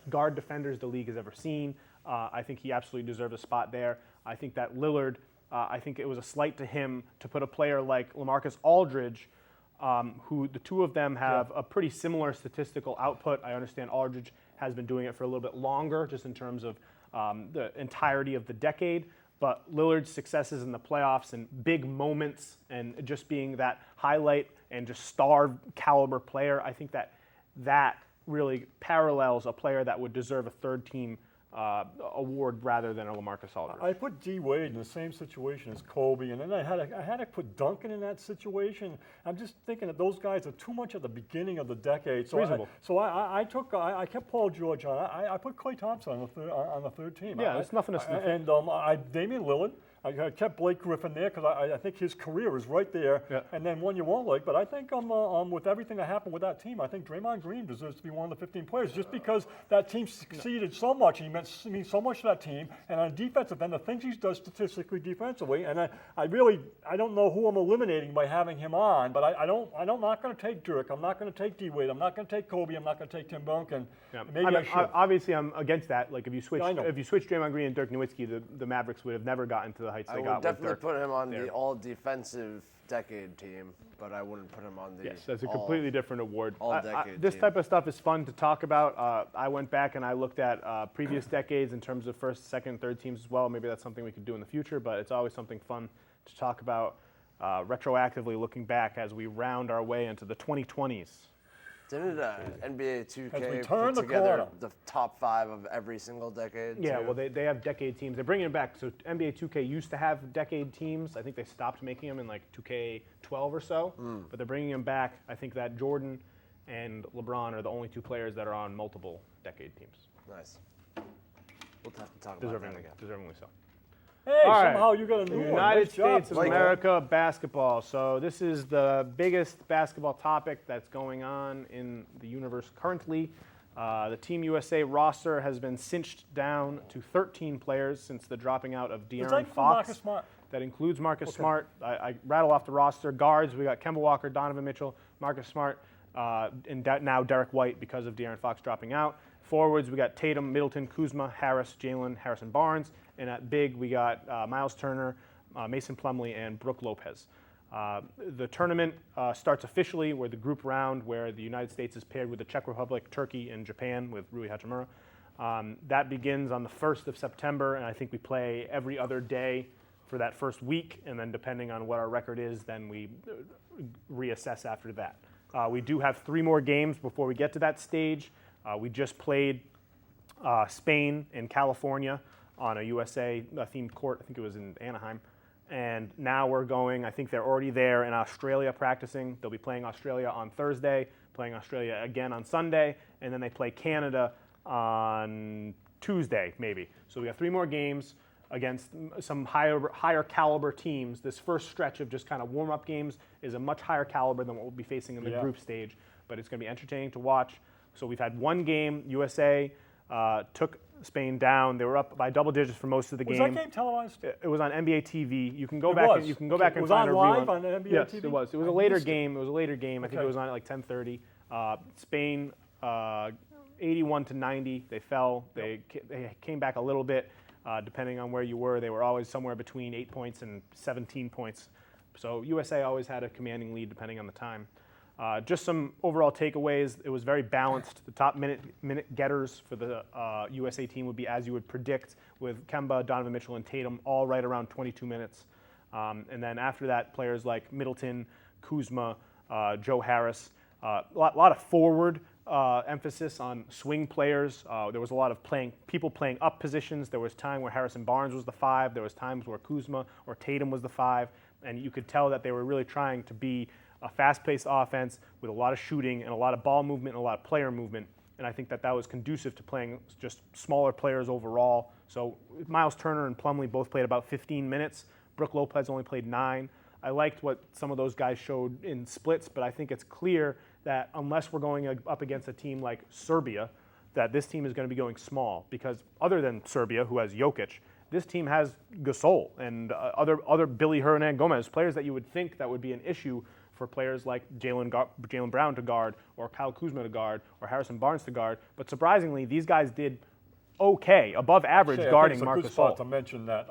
guard defenders the league has ever seen. I think he absolutely deserves a spot there. I think that Lillard, I think it was a slight to him to put a player like LaMarcus Aldridge, who the two of them have a pretty similar statistical output. I understand Aldridge has been doing it for a little bit longer, just in terms of the entirety of the decade. But Lillard's successes in the playoffs and big moments and just being that highlight and just star caliber player, I think that really parallels a player that would deserve a third team award rather than a LaMarcus Aldridge. I put D. Wade in the same situation as Kobe, and then I had to put Duncan in that situation. I'm just thinking that those guys are too much at the beginning of the decade. So reasonable. I kept Paul George on. I put Klay Thompson on the third team. Yeah, it's nothing to sniff at. And Damian Lillard. I kept Blake Griffin there because I think his career is right there. Yeah. And then one you won't like, but I think with everything that happened with that team, I think Draymond Green deserves to be one of the 15 players just because that team succeeded so much and he means so much to that team. And on defensive end, the things he does statistically defensively, and I don't know who I'm eliminating by having him on, but I'm not going to take Dirk. I'm not going to take D. Wade. I'm not going to take Kobe. I'm not going to take Tim Duncan. Yeah. Maybe I should. Obviously, I'm against that. Like if you switch Draymond Green and Dirk Nowitzki, the Mavericks would have never gotten to the heights they got with Dirk. I would definitely put him on the all-defensive decade team, but I wouldn't put him on the that's a completely different award. all-decade This team. type of stuff is fun to talk about. I went back and I looked at previous decades in terms of first, second, third teams as well. Maybe that's something we could do in the future, but it's always something fun to talk about retroactively looking back as we round our way into the 2020s. Didn't NBA 2K turned put the together corner. the top 5 of every single decade? Yeah, too? well, they have decade teams. They're bringing it back. So NBA 2K used to have decade teams. I think they stopped making them in like 2K12 or so, but they're bringing them back. I think that Jordan and LeBron are the only two players that are on multiple decade teams. Nice. We'll have to talk about that again. Deservingly so. Hey, All right. somehow you got a new one. United Nice job. States of Like- America basketball. So this is the biggest basketball topic that's going on in the universe currently. The Team USA roster has been cinched down to 13 players since the dropping out of Does that De'Aaron include Fox. Marcus Smart? That includes Marcus Smart. I rattle off the roster. Guards, we got Kemba Walker, Donovan Mitchell, Marcus Smart, and now Derek White because of De'Aaron Fox dropping out. Forwards, we got Tatum, Middleton, Kuzma, Harris, Jalen, Harrison Barnes. And at big, we got Miles Turner, Mason Plumlee, and Brooke Lopez. The tournament starts officially with the group round where the United States is paired with the Czech Republic, Turkey, and Japan with Rui Hachimura. That begins on the 1st of September, and I think we play every other day for that first week, and then depending on what our record is, then we reassess after that. We do have 3 more games before we get to that stage. We just played Spain and California on a USA-themed court. I think it was in Anaheim. And now we're going, I think they're already there in Australia practicing. They'll be playing Australia on Thursday, playing Australia again on Sunday, and then they play Canada on Tuesday, maybe. So we have 3 more games against some higher caliber teams. This first stretch of just kind of warm-up games is a much higher caliber than what we'll be facing in the group stage, but it's going to be entertaining to watch. So we've had 1 game. USA took Spain down. They were up by double digits for most of the game. Was that game televised? It was on NBA TV. You can go It back. was. And, you can go back It and was find on a live rerun. on NBA yes, TV? it was. It was a I later missed it. game. It was a later game. I think it Okay. was on at like 10:30. Spain, 81-90. They fell. They came back a little bit, depending on where you were. They were always somewhere between 8 points and 17 points. So USA always had a commanding lead, depending on the time. Just some overall takeaways. It was very balanced. The top minute getters for the USA team would be as you would predict, with Kemba, Donovan Mitchell, and Tatum all right around 22 minutes. And then after that, players like Middleton, Kuzma, Joe Harris, a lot of forward emphasis on swing players. There was a lot of people playing up positions. There was time where Harrison Barnes was the 5. There was times where Kuzma or Tatum was the 5. And you could tell that they were really trying to be a fast-paced offense with a lot of shooting and a lot of ball movement and a lot of player movement. And I think that was conducive to playing just smaller players overall. So Miles Turner and Plumlee both played about 15 minutes. Brook Lopez only played 9. I liked what some of those guys showed in splits, but I think it's clear that unless we're going up against a team like Serbia, that this team is going to be going small, because other than Serbia, who has Jokic, this team has Gasol and other Billy Hernan Gomez, players that you would think that would be an issue for players like Jaylen Brown to guard, or Kyle Kuzma to guard, or Harrison Barnes to guard. But surprisingly, these guys did okay, above average, guarding Marc Gasol. It's a good spot to mention that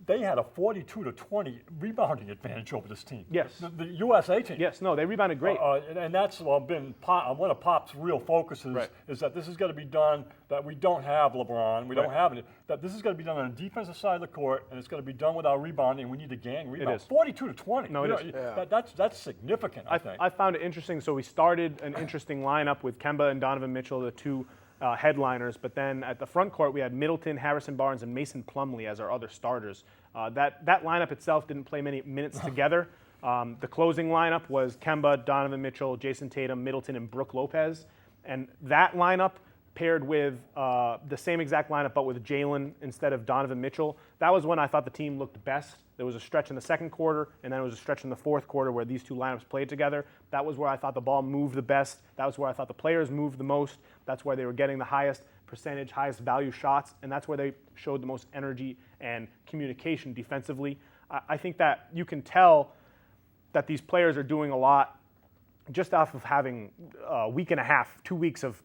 they had a 42-20 rebounding advantage over this team. Yes. The USA team. Yes, no, they rebounded great. And that's been one of Pop's real focuses, is that this is going to be done, that we don't have LeBron, we don't have it, that this is going to be done on the defensive side of the court, and it's going to be done without rebounding, and we need to gang rebound. It is. 42-20. No, it is. That's significant, I think. I found it interesting. So we started an interesting lineup with Kemba and Donovan Mitchell, the two headliners, but then at the front court we had Middleton, Harrison Barnes, and Mason Plumlee as our other starters. That lineup itself didn't play many minutes together. The closing lineup was Kemba, Donovan Mitchell, Jason Tatum, Middleton, and Brook Lopez. And that lineup paired with the same exact lineup but with Jaylen instead of Donovan Mitchell, that was when I thought the team looked best. There was a stretch in the second quarter, and then it was a stretch in the fourth quarter where these two lineups played together. That was where I thought the ball moved the best. That was where I thought the players moved the most. That's where they were getting the highest percentage, highest value shots, and that's where they showed the most energy and communication defensively. I think that you can tell that these players are doing a lot just off of having a week and a half, 2 weeks of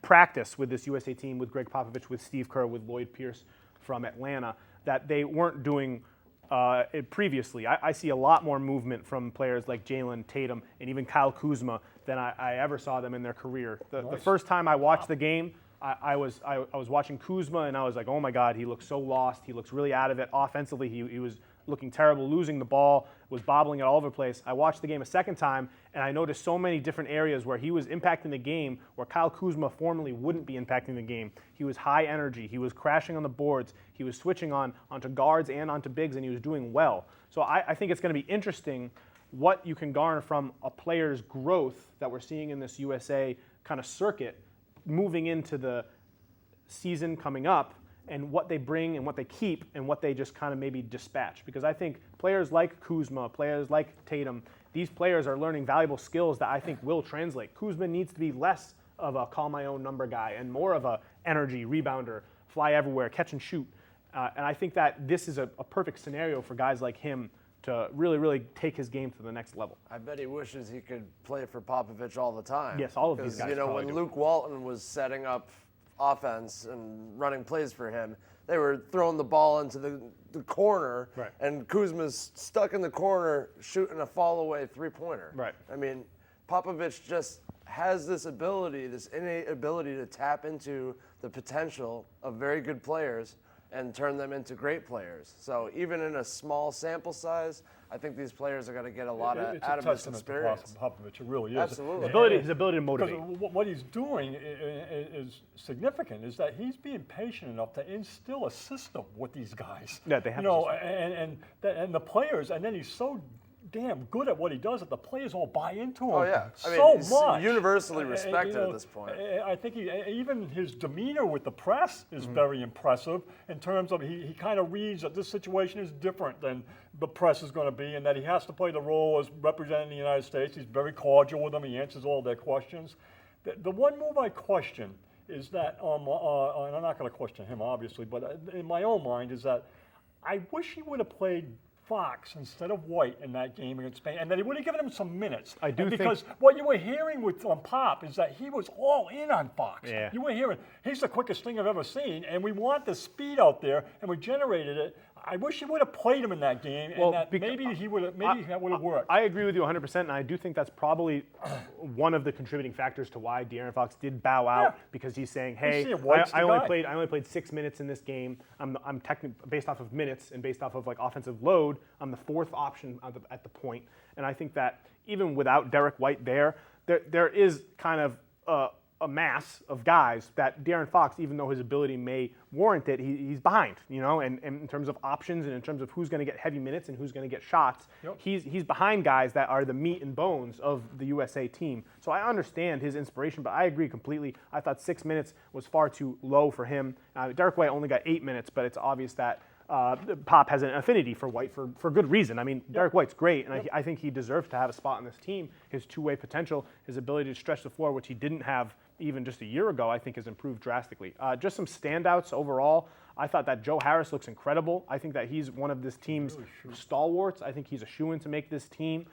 practice with this USA team, with Greg Popovich, with Steve Kerr, with Lloyd Pierce from Atlanta, that they weren't doing it previously. I see a lot more movement from players like Jaylen, Tatum, and even Kyle Kuzma than I ever saw them in their career. The first time I watched the game, I was watching Kuzma, and I was like, oh my God, he looks so lost. He looks really out of it. Offensively, he was looking terrible, losing the ball, was bobbling it all over the place. I watched the game a second time, and I noticed so many different areas where he was impacting the game where Kyle Kuzma formerly wouldn't be impacting the game. He was high energy. He was crashing on the boards. He was switching onto guards and onto bigs, and he was doing well. So I think it's going to be interesting what you can garner from a player's growth that we're seeing in this USA kind of circuit moving into the season coming up, and what they bring and what they keep and what they just kind of maybe dispatch. Because I think players like Kuzma, players like Tatum, these players are learning valuable skills that I think will translate. Kuzma needs to be less of a call my own number guy and more of a energy rebounder, fly everywhere, catch and shoot. And I think that this is a perfect scenario for guys like him to really, really take his game to the next level. I bet he wishes he could play for Popovich all the time. Yes, all of these guys. You know, when Luke Walton was setting up offense and running plays for him, they were throwing the ball into the corner, and Kuzma's stuck in the corner shooting a fall-away three-pointer. Right. I mean, Popovich just has this ability, this innate ability to tap into the potential of very good players and turn them into great players. So even in a small sample size, I think these players are going to get a lot out of this experience. It's a testament to Popovich, it really is. Absolutely. His ability to motivate. What he's doing is significant, is that he's being patient enough to instill a system with these guys. Yeah, they have and the players, and then he's so damn good at what he does that the players all buy into him. Oh yeah, he's much. Universally respected at this point. I think even his demeanor with the press is very impressive in terms of he kind of reads that this situation is different than the press is going to be, and that he has to play the role as representing the United States. He's very cordial with them. He answers all their questions. The one move I question is that, and I'm not going to question him obviously, but in my own mind is that I wish he would have played Fox instead of White in that game against Spain, and that he would have given him some minutes. I do because what you were hearing with Pop is that he was all in on Fox. Yeah. You were hearing, he's the quickest thing I've ever seen, and we want the speed out there, and we generated it. I wish he would have played him in that game, Well, and that maybe that would have worked. I agree with you 100%, and I do think that's probably one of the contributing factors to why De'Aaron Fox did bow out, because he's saying, "Hey, I only played 6 minutes in this game. I'm technically based off of minutes and based off of like offensive load. I'm the fourth option at the point." And I think that even without Derek White there is kind of a mass of guys that De'Aaron Fox, even though his ability may warrant it, he's behind, and in terms of options and in terms of who's going to get heavy minutes and who's going to get shots, he's behind guys that are the meat and bones of the USA team. So I understand his inspiration, but I agree completely. I thought 6 minutes was far too low for him. Derek White only got 8 minutes, but it's obvious that Pop has an affinity for White for good reason. I mean, Derek White's great, and I think he deserves to have a spot on this team. His two-way potential, his ability to stretch the floor, which he didn't have even just a year ago, I think has improved drastically. Just some standouts overall. I thought that Joe Harris looks incredible. I think that he's one of this team's stalwarts. I think he's a shoo-in to make this team.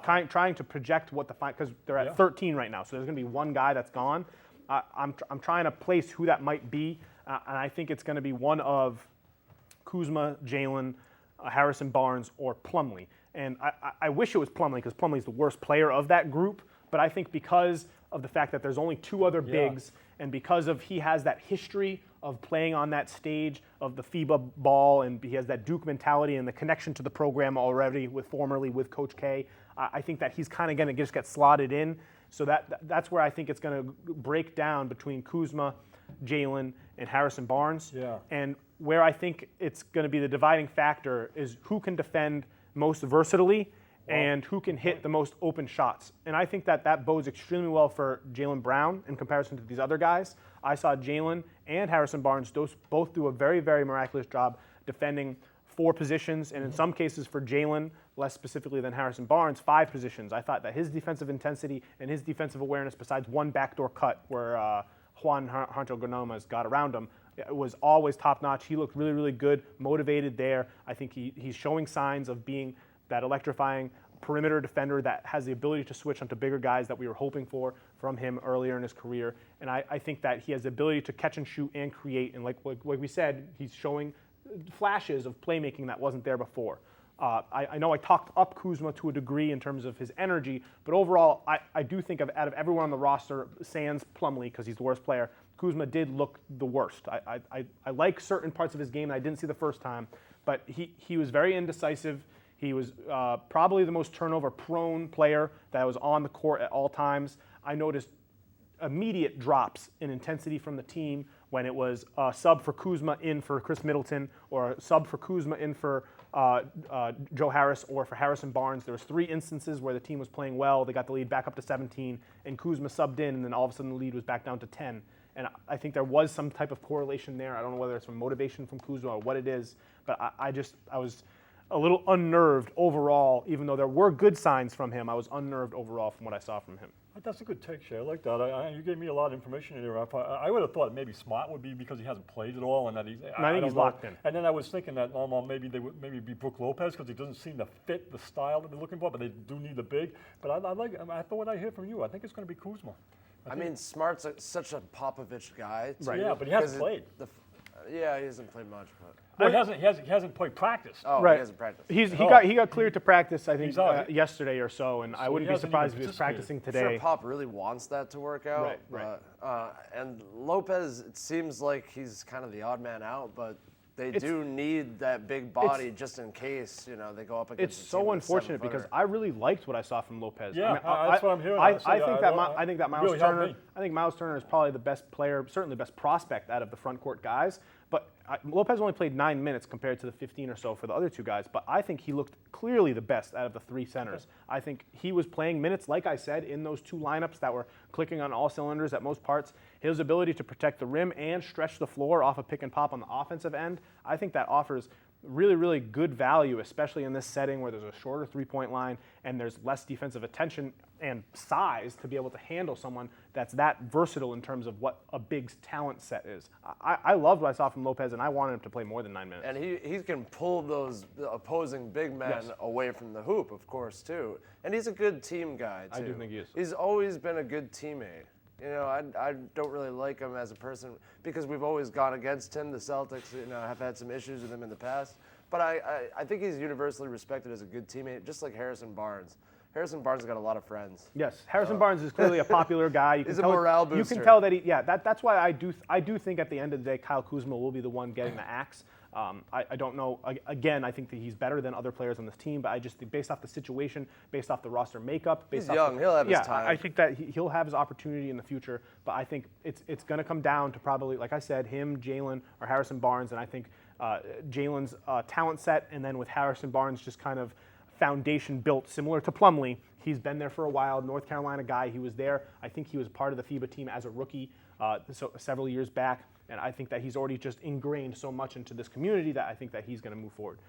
Trying to project what the because they're at 13 right now, so there's going to be one guy that's gone. I'm trying to place who that might be, and I think it's going to be one of Kuzma, Jalen, Harrison Barnes, or Plumlee. And I wish it was Plumlee, because Plumlee's the worst player of that group. But I think because of the fact that there's only two other bigs, and because of he has that history of playing on that stage of the FIBA ball, and he has that Duke mentality and the connection to the program already formerly with Coach K, I think that he's kind of going to just get slotted in. So that's where I think it's going to break down between Kuzma, Jalen, and Harrison Barnes. And where I think it's going to be the dividing factor is who can defend most versatilely and who can hit the most open shots. And I think that bodes extremely well for Jaylen Brown in comparison to these other guys. I saw Jalen and Harrison Barnes both do a very, very miraculous job defending 4 positions, and in some cases for Jalen, less specifically than Harrison Barnes, 5 positions. I thought that his defensive intensity and his defensive awareness, besides one backdoor cut where Juan Hancho Gomez got around him, it was always top-notch. He looked really, really good, motivated there. I think he's showing signs of being that electrifying perimeter defender that has the ability to switch onto bigger guys that we were hoping for from him earlier in his career. And I think that he has the ability to catch and shoot and create. And like we said, he's showing flashes of playmaking that wasn't there before. I know I talked up Kuzma to a degree in terms of his energy, but overall, I do think out of everyone on the roster, sans Plumlee, because he's the worst player, Kuzma did look the worst. I like certain parts of his game that I didn't see the first time, but he was very indecisive. He was probably the most turnover-prone player that was on the court at all times. I noticed immediate drops in intensity from the team when it was a sub for Kuzma in for Chris Middleton, or a sub for Kuzma in for Joe Harris, or for Harrison Barnes. There was 3 instances where the team was playing well. They got the lead back up to 17, and Kuzma subbed in, and then all of a sudden the lead was back down to 10. And I think there was some type of correlation there. I don't know whether it's from motivation from Kuzma or what it is, but I was a little unnerved overall. Even though there were good signs from him, I was unnerved overall from what I saw from him. That's a good take, Shay. I like that. You gave me a lot of information there. I would have thought maybe Smart would be because he hasn't played at all, and that I think he's locked in. And then I was thinking that maybe they would be Brook Lopez, because he doesn't seem to fit the style that they're looking for, but they do need the big. But I thought what I hear from you, I think it's going to is Kuzma. I mean, Smart's such a Popovich guy. Too, right. Yeah, but he hasn't played. He hasn't played much, but. Well, he hasn't played practice. Oh, right. He hasn't practiced. He got cleared to practice, I think, yesterday or so, and I wouldn't be surprised if he was practicing today. I'm sure Pop really wants that to work out. Right. And Lopez, it seems like he's kind of the odd man out, but they do need that big body just in case they go up against. It's so unfortunate because I really liked what I saw from Lopez. Yeah, that's what I'm hearing. I think that Miles Turner. I think Miles Turner is probably the best player, certainly the best prospect out of the front court guys. But Lopez only played 9 minutes compared to the 15 or so for the other 2 guys. But I think he looked clearly the best out of the 3 centers. I think he was playing minutes, like I said, in those 2 lineups that were clicking on all cylinders at most parts. His ability to protect the rim and stretch the floor off a pick and pop on the offensive end, I think that offers really, really good value, especially in this setting where there's a shorter 3-point line and there's less defensive attention and size to be able to handle someone that's that versatile in terms of what a big talent set is. I loved what I saw from Lopez, and I wanted him to play more than 9 minutes. And he can pull those opposing big men away from the hoop, of course, too. And he's a good team guy, too. I do think he is. He's always been a good teammate. You know, I don't really like him as a person because we've always gone against him. The Celtics, you know, have had some issues with him in the past. But I think he's universally respected as a good teammate, just like Harrison Barnes. Harrison Barnes has got a lot of friends. Yes, Harrison Barnes is clearly a popular guy. You He's can a tell, morale You booster. can tell that that's why I do think at the end of the day, Kyle Kuzma will be the one getting the axe. I don't know. Again, I think that he's better than other players on this team, but I just think based off the situation, based off the roster makeup, He's based off young. He'll have his yeah, time. I think that he'll have his opportunity in the future. But I think it's going to come down to probably, like I said, him, Jalen, or Harrison Barnes, and I think Jalen's talent set, and then with Harrison Barnes just kind of foundation built similar to Plumlee. He's been there for a while, North Carolina guy. He was there. I think he was part of the FIBA team as a rookie several years back. And I think that he's already just ingrained so much into this community that I think that he's going to move forward.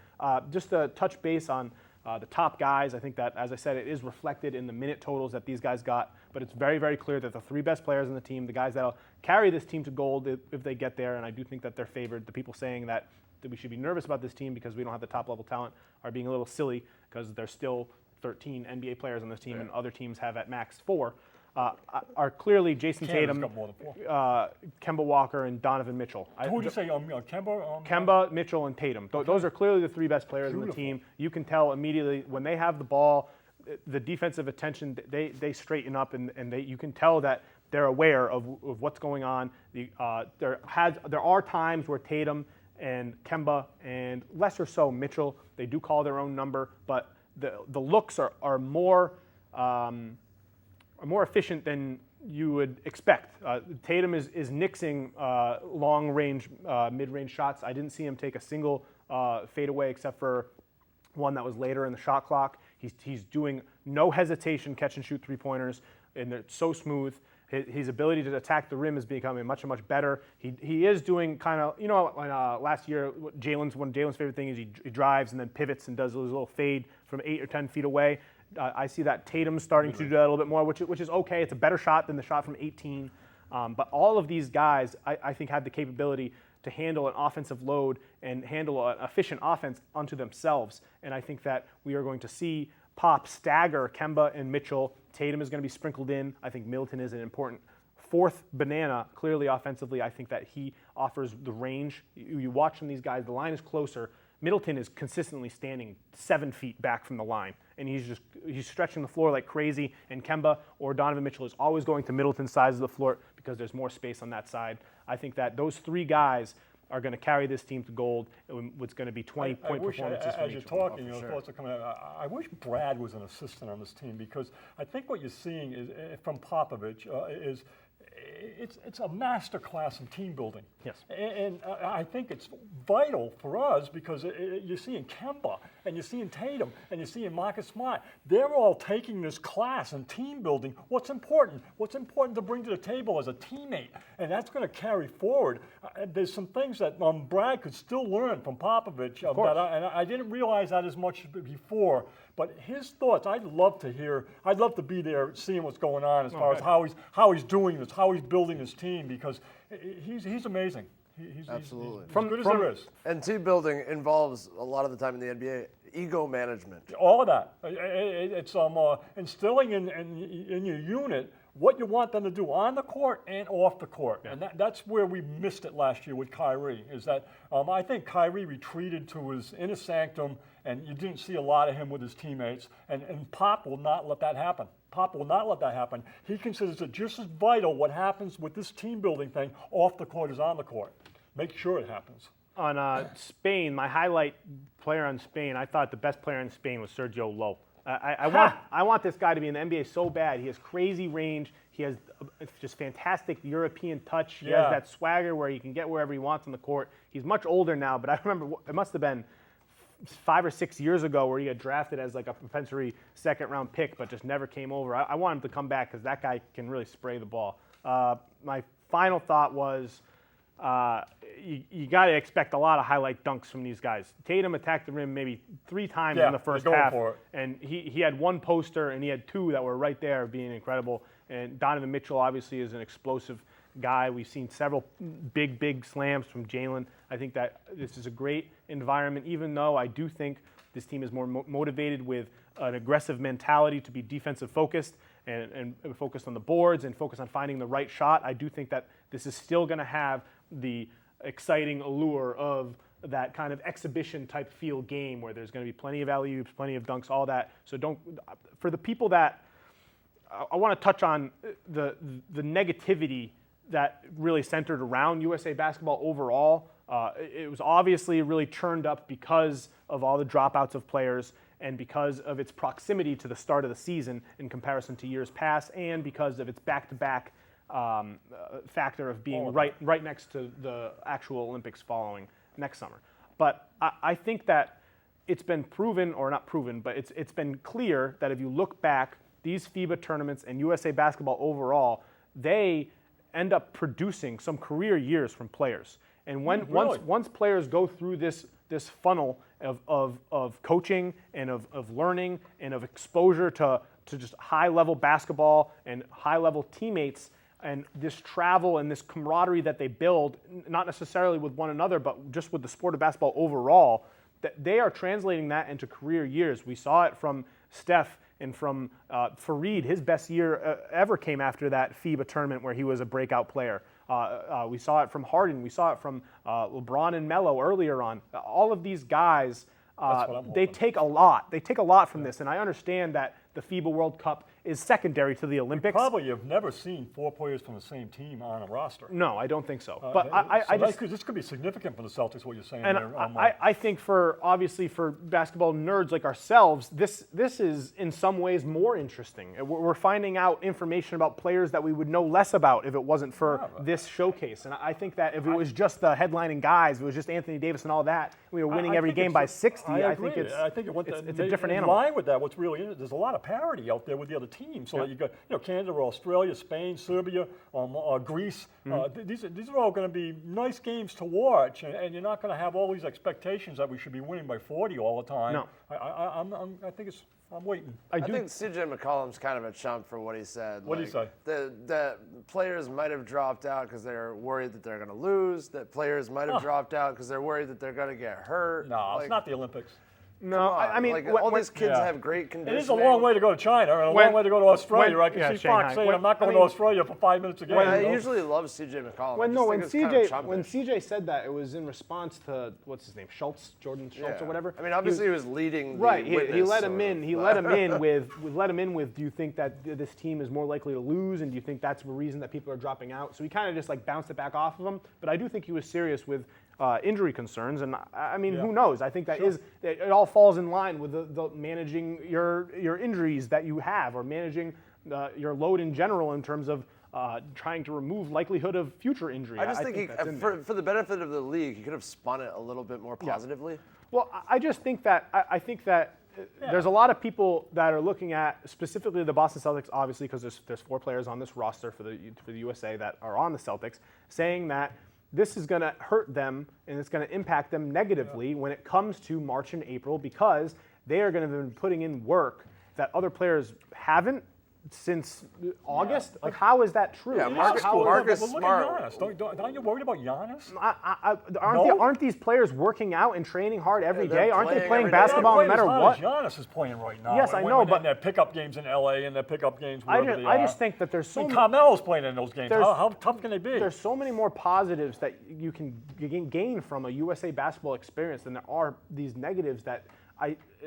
Just to touch base on the top guys, I think that, as I said, it is reflected in the minute totals that these guys got. But it's very, very clear that the three best players on the team, the guys that'll carry this team to gold if they get there, and I do think that they're favored. The people saying that we should be nervous about this team because we don't have the top-level talent are being a little silly because there's still 13 NBA players on this team and other teams have at max 4. Are clearly Jason Tatum, got more than 4. Kemba Walker, and Donovan Mitchell. Who would you say, Kemba? Kemba, Mitchell, and Tatum. Those are clearly the three best players on the team. You can tell immediately when they have the ball, the defensive attention, they straighten up, and you can tell that they're aware of what's going on. There are times where Tatum and Kemba, and less or so Mitchell, they do call their own number, but the looks are more efficient than you would expect. Tatum is nixing long-range, mid-range shots. I didn't see him take a single fadeaway except for one that was later in the shot clock. He's doing no hesitation catch and shoot three-pointers, and they're so smooth. His ability to attack the rim is becoming much, much better. He is doing kind of, last year, one of Jalen's favorite thing is he drives and then pivots and does a little fade from 8 or 10 feet away. I see that Tatum's starting to do that a little bit more, which is okay. It's a better shot than the shot from 18. But all of these guys, I think, have the capability to handle an offensive load and handle an efficient offense unto themselves. And I think that we are going to see Pop stagger Kemba and Mitchell. Tatum is going to be sprinkled in. I think Middleton is an important fourth banana, clearly offensively. I think that he offers the range. You watch from these guys, the line is closer. Middleton is consistently standing 7 feet back from the line, and he's stretching the floor like crazy. And Kemba or Donovan Mitchell is always going to Middleton's sides of the floor because there's more space on that side. I think that those three guys are going to carry this team to gold. It's going to be 20-point performances from as each you're of them. talking, thoughts are coming out. I wish Brad was an assistant on this team because I think what you're seeing is from Popovich is it's a master class in team building. Yes. And I think it's vital for us because you're seeing Kemba and you're seeing Tatum and you're seeing Marcus Smart. They're all taking this class in team building. What's important? What's important to bring to the table as a teammate? And that's going to carry forward. There's some things that Brad could still learn from Popovich. And I didn't realize that as much before. But his thoughts, I'd love to hear. I'd love to be there, seeing what's going on as far as how he's doing this, how he's building his team, because he's amazing. Absolutely. He's as good as there is. And team building involves a lot of the time in the NBA ego management. All of that. It's instilling in your unit what you want them to do on the court and off the court. Yeah. And that's where we missed it last year with Kyrie, is that I think Kyrie retreated to his inner sanctum, and you didn't see a lot of him with his teammates, and Pop will not let that happen. Pop will not let that happen. He considers it just as vital what happens with this team building thing off the court as on the court. Make sure it happens. On Spain, my highlight player on Spain, I thought the best player in Spain was Sergio Llo. I want this guy to be in the NBA so bad. He has crazy range. He has just fantastic European touch. He has that swagger where he can get wherever he wants on the court. He's much older now, but I remember it must have been 5 or 6 years ago where he got drafted as like a propensity second-round pick, but just never came over. I want him to come back because that guy can really spray the ball. My final thought was you got to expect a lot of highlight dunks from these guys. Tatum attacked the rim maybe 3 times in the first half, and he had 1 poster and he had 2 that were right there being incredible. And Donovan Mitchell obviously is an explosive guy. We've seen several big slams from Jalen. I think that this is a great environment, even though I do think this team is more motivated with an aggressive mentality to be defensive focused. and focused on the boards and focused on finding the right shot, I do think that this is still going to have the exciting allure of that kind of exhibition type feel game where there's going to be plenty of alley-oops, plenty of dunks, all that. So for the people that, I want to touch on the negativity that really centered around USA basketball overall. It was obviously really churned up because of all the dropouts of players and because of its proximity to the start of the season in comparison to years past, and because of its back-to-back factor of being right next to the actual Olympics following next summer. But I think that it's been proven, or not proven, but it's been clear that if you look back, these FIBA tournaments and USA basketball overall, they end up producing some career years from players. And once players go through this funnel of coaching and of learning and of exposure to just high-level basketball and high-level teammates, and this travel and this camaraderie that they build, not necessarily with one another, but just with the sport of basketball overall, that they are translating that into career years. We saw it from Steph and from Fareed. His best year ever came after that FIBA tournament where he was a breakout player. We saw it from Harden. We saw it from LeBron and Melo earlier on. All of these guys, they take a lot. They take a lot from this, and I understand that the FIBA World Cup is secondary to the Olympics. Probably you've never seen 4 players from the same team on a roster. No, I don't think so. But I just this could be significant for the Celtics. What you're saying and there. I think obviously for basketball nerds like ourselves, this is in some ways more interesting. We're finding out information about players that we would know less about if it wasn't for this showcase. And I think that if it was just the headlining guys, if it was just Anthony Davis and all that, we were winning every game by 60. I think it's a different animal. In line with that, what's really interesting, there's a lot of parity out there with the other teams. So that you got Canada, Australia, Spain, Serbia, Greece. These are all going to be nice games to watch, and you're not going to have all these expectations that we should be winning by 40 all the time. No. I'm waiting. I think CJ McCollum's kind of a chump for what he said. What did he say? That players might have dropped out because they're worried that they're going to lose. That players might have dropped out because they're worried that they're going to get hurt. No, it's not the Olympics. No, I mean, all these kids have great conditioning. It is a long way to go to China and a long way to go to Australia. I can see Fox saying, I'm not going to Australia for 5 minutes a game. I usually love CJ McCollum. When CJ said that, it was in response to what's his name, Jordan Schultz or whatever. I mean, obviously he was leading. Right, he let him in. He let him in with. Do you think that this team is more likely to lose, and do you think that's the reason that people are dropping out? So he kind of just bounced it back off of him. But I do think he was serious with injury concerns, and I mean, who knows? I think that it all falls in line with the managing your injuries that you have, or managing your load in general in terms of trying to remove likelihood of future injury. I just think for the benefit of the league, he could have spun it a little bit more positively. Well, I just think that there's a lot of people that are looking at specifically the Boston Celtics, obviously, because there's 4 players on this roster for the USA that are on the Celtics, saying that this is going to hurt them and it's going to impact them negatively when it comes to March and April, because they are going to be putting in work that other players haven't since August. How is that true? Yeah, Marcus Smart. Aren't you worried about Giannis? Aren't these players working out and training hard every day? Aren't they playing basketball no matter what? Giannis is playing right now. Yes, I know, but their pickup games in LA and their pickup games wherever they are. I just think that there's so many. Carmelo's playing in those games. How tough can they be? There's so many more positives that you can gain from a USA basketball experience than there are these negatives that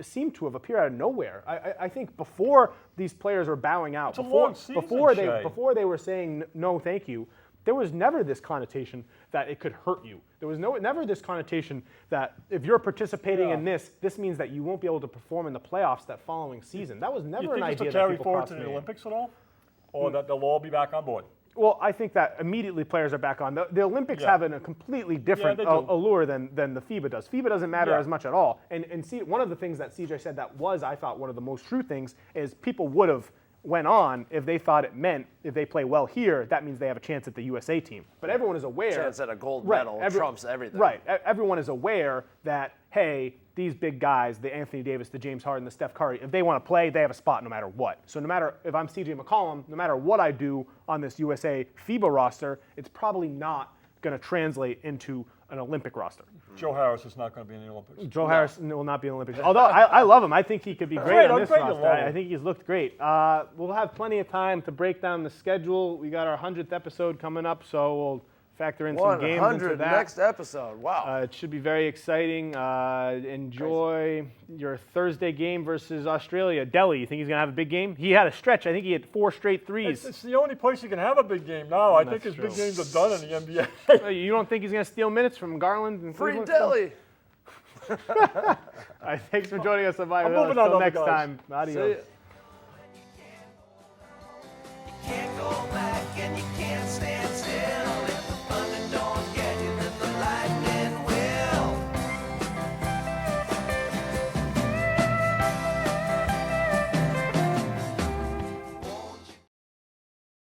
seem to have appeared out of nowhere. I think before these players are bowing out, before they were saying no, thank you, there was never this connotation that it could hurt you. There was never this connotation that if you're participating in this means that you won't be able to perform in the playoffs that following season. That was never an idea that people forward to the Olympics at all, or that they'll all be back on board. Well, I think that immediately players are back on. The Olympics have a completely different allure than the FIBA does. FIBA doesn't matter as much at all. And see, one of the things that CJ said that was, I thought, one of the most true things is people would have went on if they thought it meant if they play well here, that means they have a chance at the USA team. But everyone is aware. Chance at a gold medal trumps everything. Right. Everyone is aware that, hey, these big guys, the Anthony Davis, the James Harden, the Steph Curry, if they want to play, they have a spot no matter what. So no matter if I'm CJ McCollum, no matter what I do on this USA FIBA roster, it's probably not going to translate into an Olympic roster. Joe Harris is not going to be in the Olympics. Joe Harris will not be in the Olympics. Although I love him. I think he could be great on this roster. I think he's looked great. We'll have plenty of time to break down the schedule. We got our 100th episode coming up, so we'll factor in some games into that. Next episode. Wow. It should be very exciting. Enjoy your Thursday game versus Australia. Delhi, you think he's going to have a big game? He had a stretch. I think he had 4 straight threes. It's the only place you can have a big game now. I think his big games are done in the NBA. You don't think he's going to steal minutes from Garland and Free Cleveland? Delhi. All right, thanks for joining us on I'm moving on Until to next guys. time. See Adios. ya.